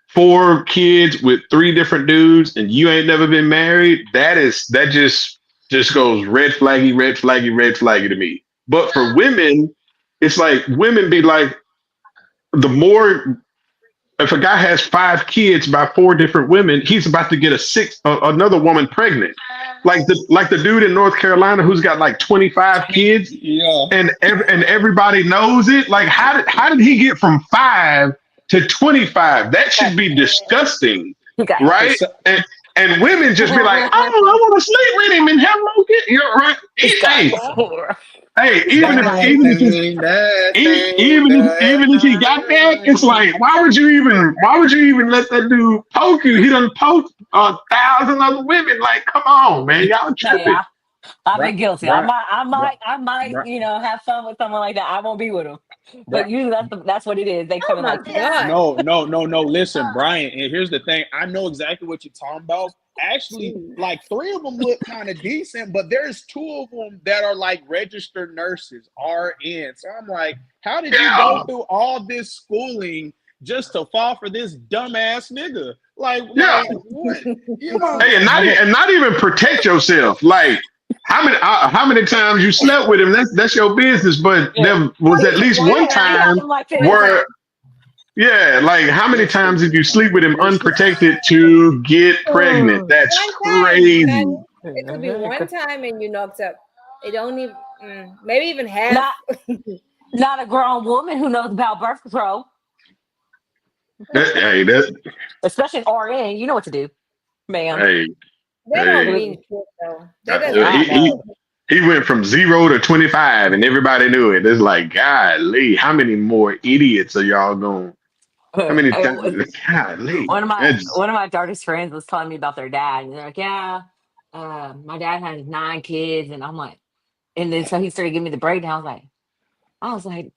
4 kids with 3 different dudes and you ain't never been married, that just goes red flaggy, red flaggy, red flaggy to me. But for women, it's like women be like, the more if a guy has 5 kids by 4 different women, he's about to get another woman pregnant. Like the dude in North Carolina who's got like 25 kids, yeah. and everybody knows it. Like how did he get from 5 to 25? That should be disgusting, You got right? Cause so- And women just be like, oh, I want to sleep with him and hello, right? this guy. Hey, hey, even if that even if he's thing, that even thing, even if that even if he got that, it's thing. like, why would you even let that dude poke you? He done poked 1,000 other women. Like, come on, man, y'all Hey, tripping. I've Bri- been guilty. Bri- I might, Bri- have fun with someone like that. I won't be with them, Bri- but usually that's what it is. They come oh in my like, god. No. Listen, Brian, and here's the thing. I know exactly what you're talking about. Actually, Jeez. like 3 of them look kind of decent, but there's 2 of them that are like registered nurses, RN. So I'm like, how did you go Yeah, through all this schooling just to fall for this dumbass nigga? yeah. Like what? You know? Hey, and not even protect yourself. Like, how many times you slept with him? That's your business. But yeah, there was at least one he had time them like this. One time. where, yeah, like how many times Listen, did you sleep with him listen. unprotected to get pregnant? Oh. That's One time, crazy. honey. It could be one time and you knocked up. It don't even maybe even half. Not not a grown woman who knows about birth control. Hey, Especially an RN, you know what to do, ma'am. hey, They don't hey. mean shit though. That doesn't I He, mean he know. shit. he went from 0 to 25, and everybody knew it. It's like, golly, how many more idiots are y'all going? How many times? Golly, that's One of my daughter's friends was telling me about their dad, and they're like, "Yeah, my dad has 9 kids," and I'm like, and then so he started giving me the breakdown. I was like,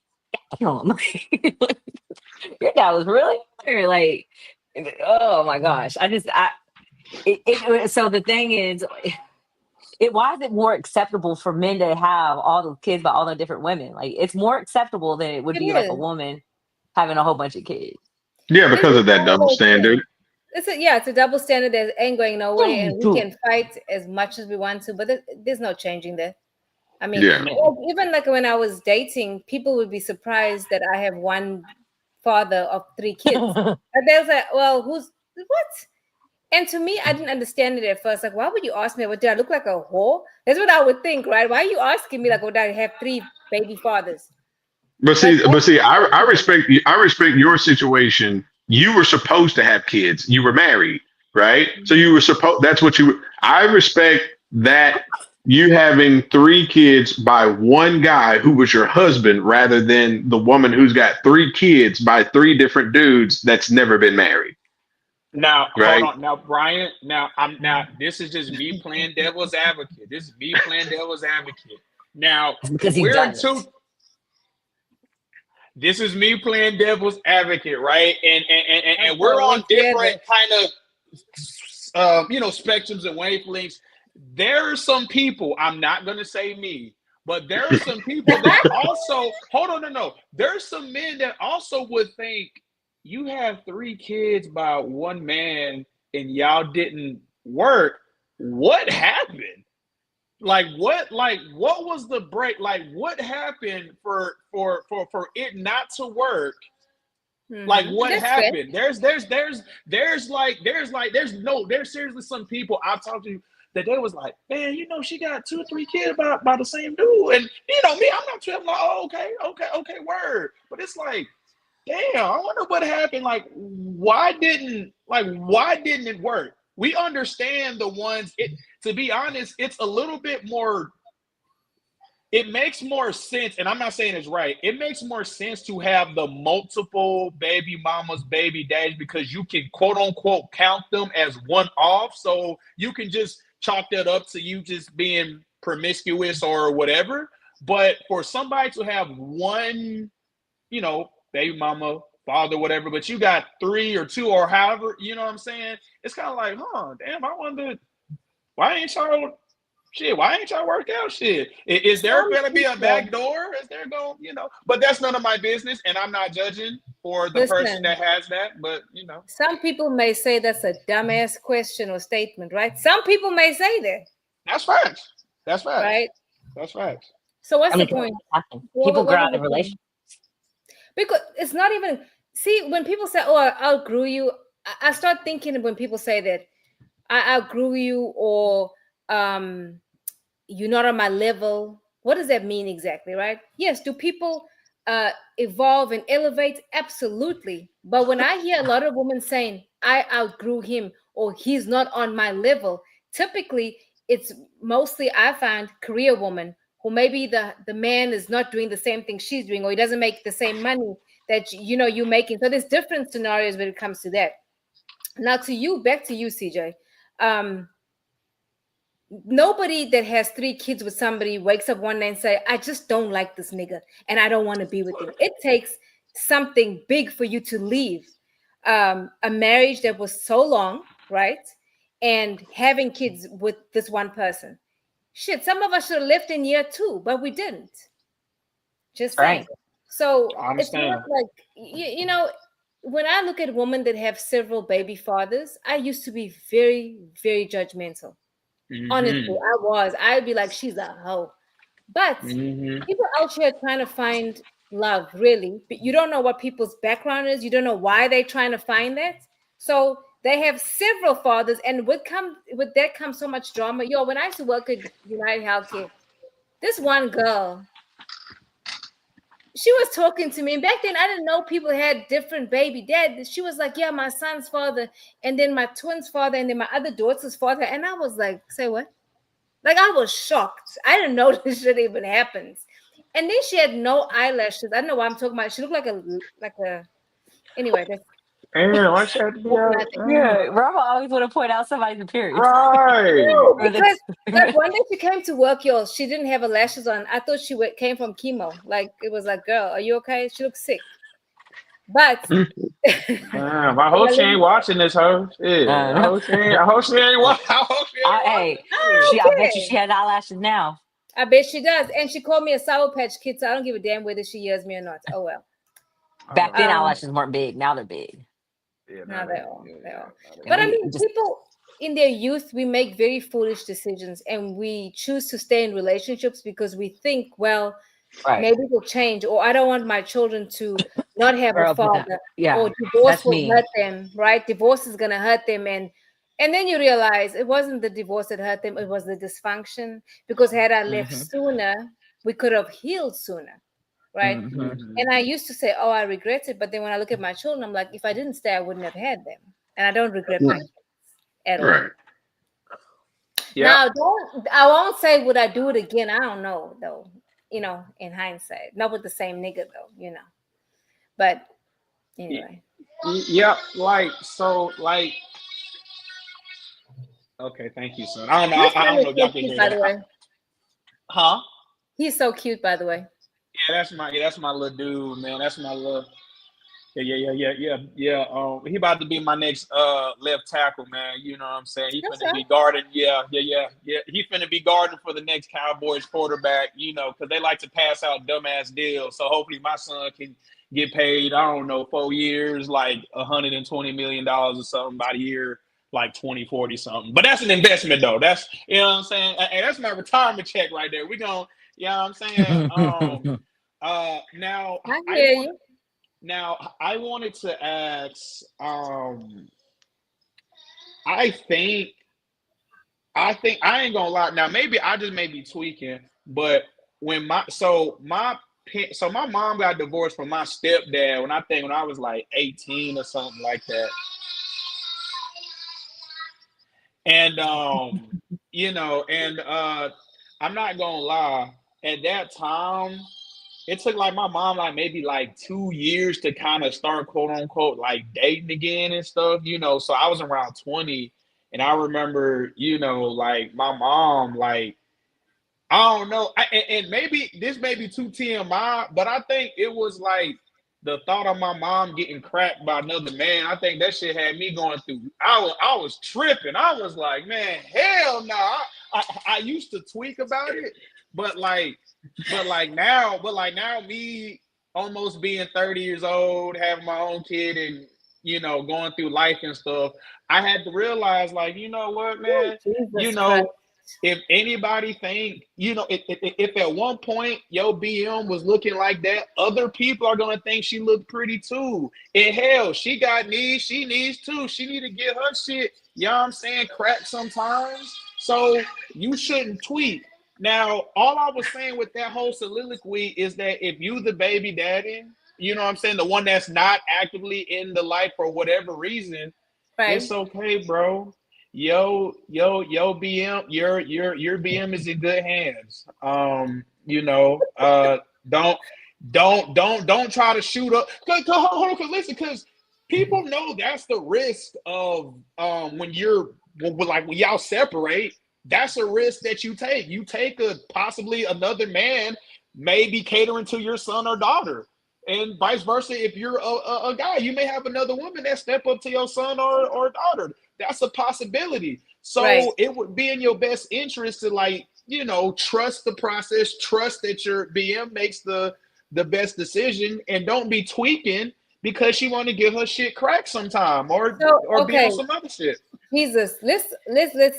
damn, your dad was really there, like, oh my gosh, so the thing is, why is it more acceptable for men to have all the kids by all the different women? Like, it's more acceptable than it would It be like a is. woman having a whole bunch of kids. yeah, This because is of that one of double those standard. things. It's a double standard that ain't going nowhere, and we can fight as much as we want to, but there's no changing that. I mean, Yeah, Yeah. even like when I was dating, people would be surprised that I have one father of 3 kids. And they was like, "Well, who's what?" And to me, I didn't understand it at first. Like, why would you ask me? What, do I look like a whore? That's what I would think, right? Why are you asking me like, would I have 3 baby fathers? But but see, I that's respect you. I respect your situation. You were supposed to have kids. You were married, right? So you were supposed. That's what you. I respect that you having 3 kids by one guy who was your husband, rather than the woman who's got 3 kids by 3 different dudes that's never been married, Now, hold right? on. Now, Brian, now this is just me playing devil's advocate. This is me playing devil's advocate. Now, Because he's we're in done two. it. This is me playing devil's advocate, right? And we're on let's hear different that. kind of spectrums and wavelengths. There are some people, I'm not going to say me, but there are some people that also, hold on, no. There's some men that also would think you have 3 kids by one man and y'all didn't work. What happened? What was the break? Like, what happened for it not to work? Like, what That's fair. happened? There's seriously some people I've talked to that they was like, man, she got 2 or 3 kids by the same dude. And me, I'm not tripping, like, oh, okay, word. But it's like, damn, I wonder what happened. Like, why didn't it work? We understand the ones, to be honest, it's a little bit more, it makes more sense, and I'm not saying it's right. It makes more sense to have the multiple baby mamas, baby daddies, because you can quote unquote count them as one off. So you can just chalk that up to you just being promiscuous or whatever. But for somebody to have one, baby mama, father, whatever, but you got 3 or 2 or however, you know what I'm saying? It's kind of like, damn, I wonder why ain't y'all work out shit? Is there Some gonna be a back people, door? Is there going? But that's none of my business, and I'm not judging for the person listen, that has that. But some people may say that's a dumbass question or statement, right? Some people may say that, that's facts. That's facts. right? That's facts. So what's I the mean, point? people grow What is out the of point? relationships. Because it's not even, see, when people say, "Oh, I outgrew you," I start thinking when people say that, "I outgrew you," or um "you're not on my level." What does that mean exactly, right? Yes, do people evolve and elevate? Absolutely. But when I hear a lot of women saying, "I outgrew him," or "he's not on my level," typically it's mostly, I find, career woman who maybe the man is not doing the same thing she's doing, or he doesn't make the same money that you're making. So there's different scenarios when it comes to that. Now, back to you, CJ. um Nobody that has 3 kids with somebody wakes up one day and say, "I just don't like this nigga and I don't want to be with him." It takes something big for you to leave a marriage that was so long, right? And having kids with this one person. Shit, some of us should have left in year 2, but we didn't. Just saying. Right. So I it's not understand. like, when I look at women that have several baby fathers, I used to be very, very judgmental. Honestly, Mm-hmm. I'd be like, she's a hoe. But Mm-hmm. people out here trying to find love, really. But you don't know what people's background is. You don't know why they're trying to find that. So they have several fathers, and with that comes so much drama. Yo, when I used to work at United Healthcare, this one girl, she was talking to me, and back then I didn't know people had different baby dads. She was like, "Yeah, my son's father, and then my twin's father, and then my other daughter's father." And I was like, "Say what?" Like I was shocked. I didn't know this shit even happens. And then she had no eyelashes. I don't know why I'm talking about. She looked like a. Anyway, that's Damn, why should I have to be out? Yeah, Rama always want to point out somebody's appearance. Right. no, Or the- because like one day she came to work, y'all. She didn't have her lashes on. I thought she came from chemo. Like it was like, girl, are you okay? She looks sick. But Damn, I hope she ain't watching this, hoe. Yeah, I hope she ain't. I hope she ain't watching. I hope she ain't Hey, watching. I bet you okay. she had eyelashes now. I bet she does. And she called me a Sour Patch Kid, so I don't give a damn whether she hears me or not. Oh well. Back then, Um, eyelashes weren't big. Now they're big. Yeah, No, they are. They are. no, And But I we mean, just people in their youth, we make very foolish decisions and we choose to stay in relationships because we think, well, right. maybe it'll change, or I don't want my children to not have a Grow up with that. father, Yeah, or divorce that's will me. hurt them, right? Divorce is gonna hurt them, and then you realize it wasn't the divorce that hurt them, it was the dysfunction. Because had I left Hmm. sooner, we could have healed sooner, right? Hmm. And I used to say, oh, I regret it. But then when I look at my children, I'm like, if I didn't stay, I wouldn't have had them. And I don't regret my kids at all. Right. Yeah. Now, I won't say would I do it again. I don't know though. In hindsight, not with the same nigga though. But anyway, Yeah. Like so. Like. Okay. Thank you, son. I don't know. your I son don't is know if so y'all can cute, hear by the that. way. Huh? He's so cute, by the way. Yeah. That's my little dude, man. That's my little. Yeah. He about to be my next left tackle, man. You know what I'm saying? He That's finna right. be guarding. Yeah. He finna be guarding for the next Cowboys quarterback. Because they like to pass out dumbass deals. So hopefully my son can get paid. I don't know, 4 years, like $120 million or something by the year, like 2040 something. But that's an investment though. That's what I'm saying. And that's my retirement check right there. We gonna, you know what I'm saying? Now I I hear want. you. Now, I wanted to ask. I think. I ain't gonna lie. Now, maybe I just may be tweaking, but when my mom got divorced from my stepdad when I was like 18 or something like that, and I'm not gonna lie. At that time, it took like my mom like maybe like 2 years to kind of start quote unquote like dating again and stuff, So I was around 20 and I remember, like my mom, like, I don't know. And maybe this may be too TMI, but I think it was like the thought of my mom getting cracked by another man. I think that shit had me going through. I was tripping. I was like, man, hell no. I used to tweak about it, but now me almost being 30 years old, having my own kid and going through life and stuff, I had to realize like, you know what, Oh, man, you Jesus Christ. know, if anybody think, if at one point your BM was looking like that, other people are gonna think she looked pretty too. And hell, she got needs, she needs too. She need to get her shit, you know what I'm saying, cracked sometimes. So you shouldn't tweet. Now, all I was saying with that whole soliloquy is that if you the baby daddy, you know what I'm saying, the one that's not actively in the life for whatever reason, Right. it's okay, bro. Yo, BM, your BM is in good hands. Don't don't try to shoot up. Hold on, listen, because people know that's the risk of when when y'all separate. That's a risk that you take. You take possibly another man maybe catering to your son or daughter. And vice versa, if you're a guy, you may have another woman that step up to your son or daughter. That's a possibility. Right. So it would be in your best interest to trust the process, trust that your BM makes the best decision, and don't be tweaking because she want to get her shit cracked sometime or So be on okay, some other shit. Jesus, let's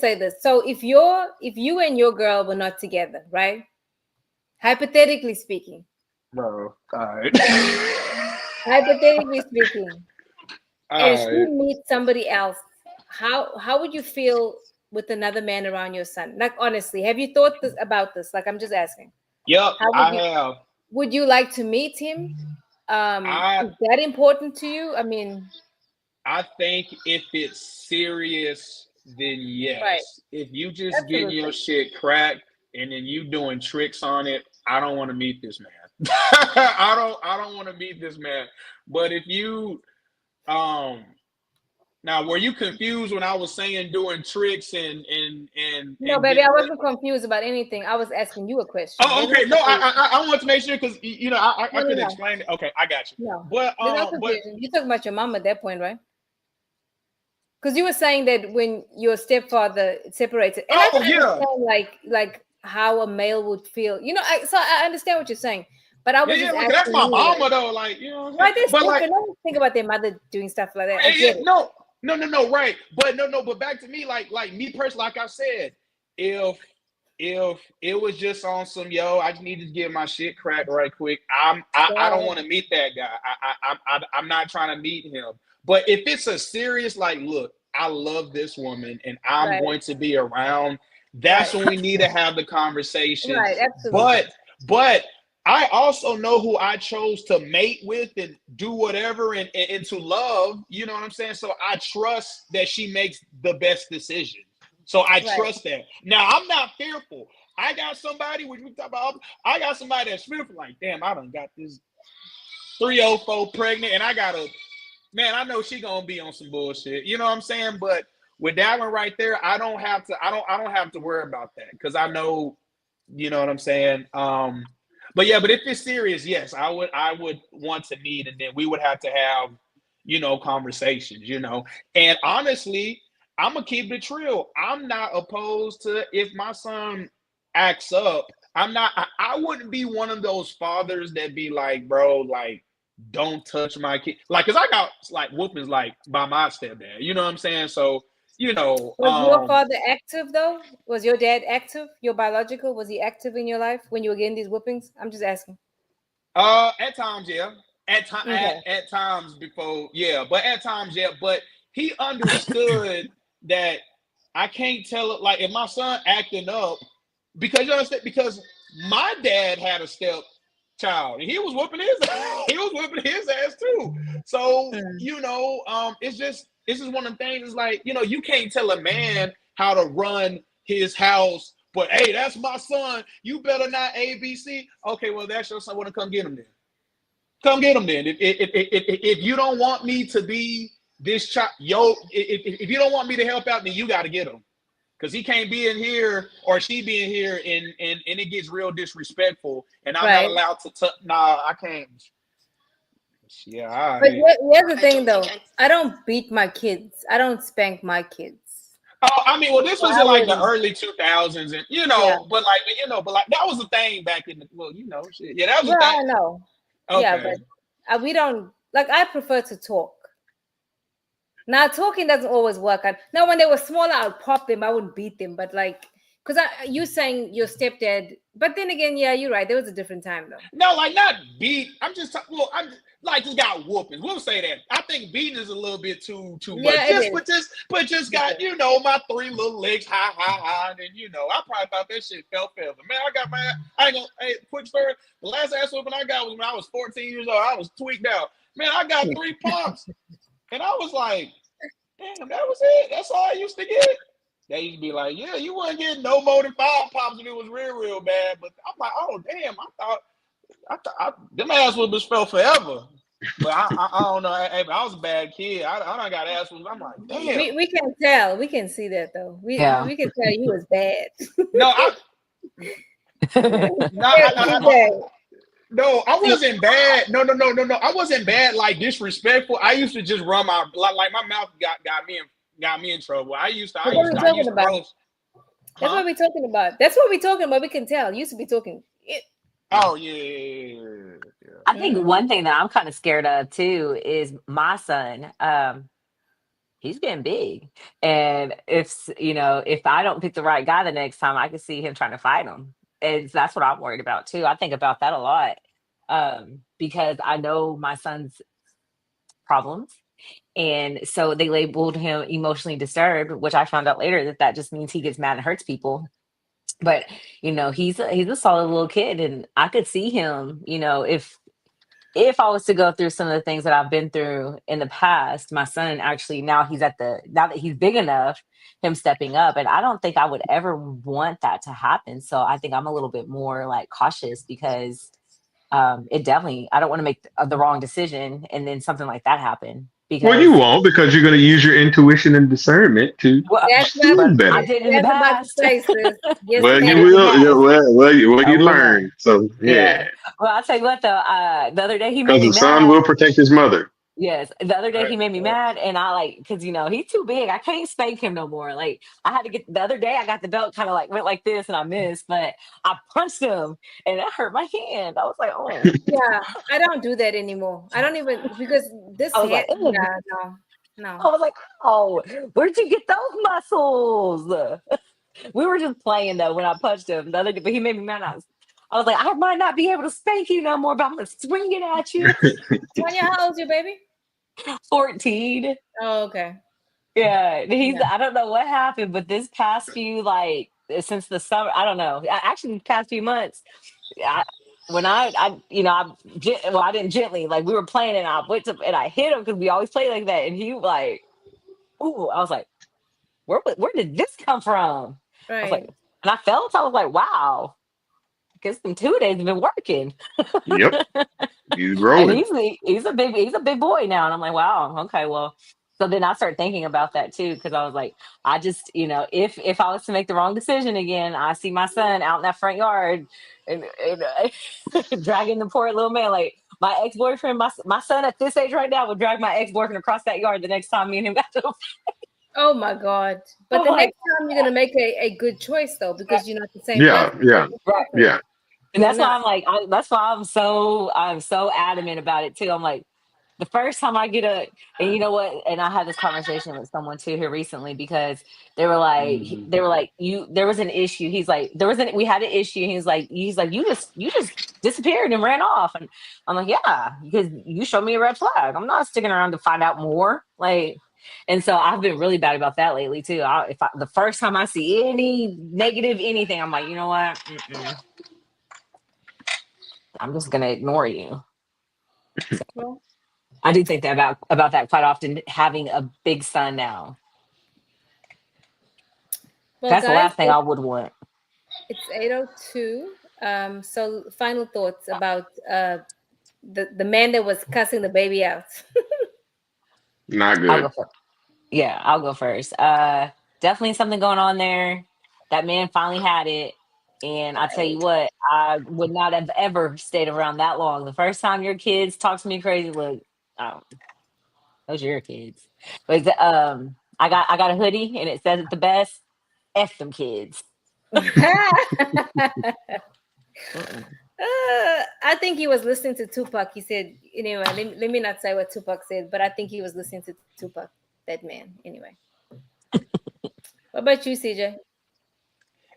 say this. So if you and your girl were not together, right? Hypothetically speaking, Bro, all right. hypothetically speaking, and she All right. meets somebody else, how would you feel with another man around your son? Like honestly, have you thought about this? Like I'm just asking. Yep, How would I you? have. would you like to meet him? I Is that important to you? I mean, I think if it's serious, then right. yes. If you just getting your Absolutely. shit cracked and then you doing tricks on it, I don't want to meet this man. I don't want to meet this man. But if you um now were you confused when I was saying doing tricks No, and baby, I getting with wasn't confused about anything. I was asking you a question. Oh, There's no okay. No, confusion. I want to make sure because I No, no, could no. explain it. Okay, I got you. No. There's no But confusion. You're talking about your mom at that point, right? Because you were saying that when your stepfather separated, and I oh can yeah, understand like how a male would feel. So I understand what you're saying, but I was yeah. just Like that's asking my you, like, mama though. Like you know what I'm saying. right? That's But like different. Don't think about their mother doing stuff like that. I yeah, get it. no, no, right. But no. But back to me, like me personally, like I said, if it was just on some I just need to get my shit cracked right quick. I don't So, want to meet that guy. I'm not trying to meet him. But if it's a serious look, I love this woman and I'm right, going to be around. That's right, when we need to have the conversation. right. Absolutely. But I also know who I chose to mate with and do whatever and to love. You know what I'm saying? So I trust that she makes the best decision. So I Right. trust that. Now I'm not fearful. I got somebody, which we talk about, I got somebody that's fearful, like, damn, I done got this 304 pregnant, and I gotta, man, I know she gonna be on some bullshit. You know what I'm saying? But with that one right there, I don't have to worry about that because I know, you know what I'm saying? But yeah, but if it's serious, yes, I would want to meet, and then we would have to have, conversations. And honestly, I'm gonna keep it real. I'm not opposed to if my son acts up. I'm not. I wouldn't be one of those fathers that be like, bro, like, don't touch my kid, like, cause I got like whoopings like by my stepdad. You know what I'm saying? So you know, Was your father active though? Was your dad active? Your biological? Was he active in your life when you were getting these whoopings? I'm just asking. At times, yeah. Okay. At times before, yeah. But at times, yeah. But he understood that I can't tell it like if my son acting up because you understand because my dad had a step child and he was whooping his he was whooping his ass too. So Mm. it's just one of the things. It's like you can't tell a man how to run his house. But hey, that's my son. You better not ABC. Okay, well that's your son. Want to come get him then? Come get him then. If you don't want me to be this child, if you don't want me to help out, then you got to get him because he can't be in here or she be in here and it gets real disrespectful and I'm not Right. allowed to touch. Nah, I can't. Yeah, all But right. here's the thing though. I don't beat my kids. I don't spank my kids. Oh, I mean, well, this So was I in like the wouldn't. early 2000s, and Yeah. but like that was the thing back in the shit. Yeah, that was the Well, thing. I know. Yeah, Okay. but we don't like. I prefer to talk. Now talking doesn't always work. Now when they were smaller, I'd pop them. I wouldn't beat them, but like, because you saying your stepdad. But then again, yeah, you're right. There was a different time though. No, like not beat. I'm just well, I'm like just got whoopings. We'll say that. I think beating is a little bit too much. Yeah, it is. But just It got is. my three little legs high, and then I probably thought that shit felt feather. Man, I ain't gonna. Hey, quick story. The last ass whooping I got was when I was 14 years old. I was tweaked out. Man, I got 3 pumps, and I was like, damn, that was it. That's all I used to get. They used to be like, yeah, you wasn't getting no more than 5 pops if it was real bad. But I'm like, oh damn, I thought them ass whoopers felt forever. But I don't know. I was a bad kid. I don't got ass whoopers. I'm like, damn. We can tell. We can see that though. Yeah. We can tell you was bad. No, Yeah. no, I wasn't bad. No. I wasn't bad like disrespectful. I used to just run my like my mouth got me in trouble. I used That's what we're talking to about. roast. That's Huh? what we're talking about. That's what we're talking about. We can tell. You used to be talking. Oh yeah. I think Mhm. one thing that I'm kind of scared of too is my son. He's getting big, and if I don't pick the right guy the next time, I can see him trying to fight him, and that's what I'm worried about too. I think about that a lot, because I know my son's problems, and so they labeled him emotionally disturbed, which I found out later that just means he gets mad and hurts people. But he's a solid little kid, and I could see him. If I was to go through some of the things that I've been through in the past, my son actually now that he's big enough, him stepping up, and I don't think I would ever want that to happen. So I think I'm a little bit more like cautious because it definitely I don't want to make the wrong decision and then something like that happen Well, you because won't because you're going to use your intuition and discernment to well, That's what do but I better. did in the that's about to past. say, sis. Yes, Well, I you did ma'am. in the will. Yeah, past. well, I you will not. learn. So yeah, Yeah. Well, I'll tell you what though. The other day he made because me the son mad. will protect his mother. Yes, the other day Right. he made me mad, and I like because he's too big. I can't spank him no more. Like I had to get the other day. I got the belt kind of like went like this, and I missed, but I punched him, and that hurt my hand. I was like, oh, Yeah, I don't do that anymore. I don't even because this I was hand. like, ugh. Yeah, no, no. I was like, oh, where'd you get those muscles? We were just playing though when I punched him the other day, but he made me mad. I was like, I might not be able to spank you no more, but I'm gonna swing it at you. Tanya, how old's your baby? 14. Oh, okay. Yeah, Yeah. I don't know what happened, but this past few since the summer, I don't know. Actually, the past few months, I, when I didn't gently like we were playing and I went to and I hit him because we always play like that, and he like, ooh, I was like, where did this come from? I was like, Right. and I felt, I was like, wow, I guess them 2 days have been working. Yep, he's And growing. he's a big boy now, and I'm like, wow, okay, well. So then I started thinking about that too, because I was like, I just, if I was to make the wrong decision again, I see my son out in that front yard and dragging the poor little man. Like my ex boyfriend, my son at this age right now would drag my ex boyfriend across that yard the next time me and him got to. Oh my God. But I'm the like, next time you're gonna make a good choice though, because you're not the same Yeah, person. yeah, right. yeah. And You're that's not. why I'm like, that's why I'm so adamant about it too. I'm like, the first time I get and you know what? And I had this conversation with someone too here recently because Mhm. there was an issue. He's like, we had an issue. He's like, you just disappeared and ran off. And I'm like, yeah, because you showed me a red flag. I'm not sticking around to find out more. And so I've been really bad about that lately too. The first time I see any negative anything, I'm like, you know what? I'm just gonna ignore you. So Well, I do think that about that quite often. Having a big son now, well, that's the guys, last thing I would want. it's 8:02. So final thoughts about the man that was cussing the baby out. Not I'll go good. first. Yeah, I'll go first. Definitely something going on there. That man finally had it, and I tell you what, I would not have ever stayed around that long. The first time your kids talk to me crazy, look, um, those are your kids. But I got a hoodie, and it says it the best. F them kids. Mm-mm. I think he was listening to Tupac. He said, anyway, let me not say what Tupac said, but I think he was listening to Tupac, that man. Anyway. What about you, CJ?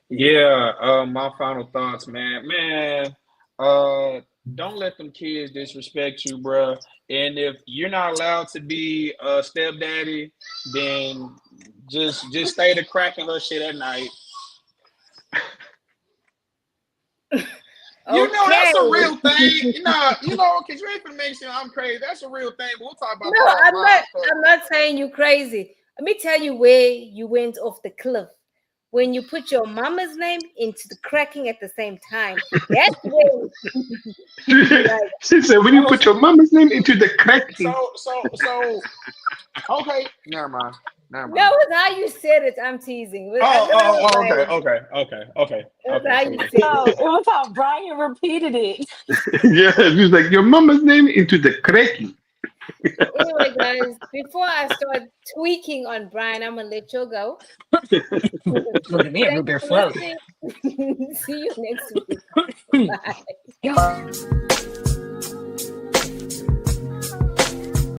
Yeah, my final thoughts, man. Man, uh, don't let them kids disrespect you, bruh. And if you're not allowed to be a stepdaddy, then just stay to cracking her shit at night. You know Okay. that's a real thing. Cause you ain't finna make sure I'm crazy. That's a real thing. But we'll talk about No, that offline. I'm not saying you crazy. Let me tell you where you went off the cliff. When you put your mama's name into the cracking at the same time. That's when you like, She said, when you So put your mama's name into the cracking. so okay. Never mind. Never no, mind. it's how you said it. I'm teasing. Okay, okay. That's how you said No, it. it was how Brian repeated it. Yeah, she was like, your mama's name into the cracking. Anyway, guys, before I start tweaking on Brian, I'm gonna let you go. Look at me, a Thank root you beer for float. listening. See you next week. Bye. Yo.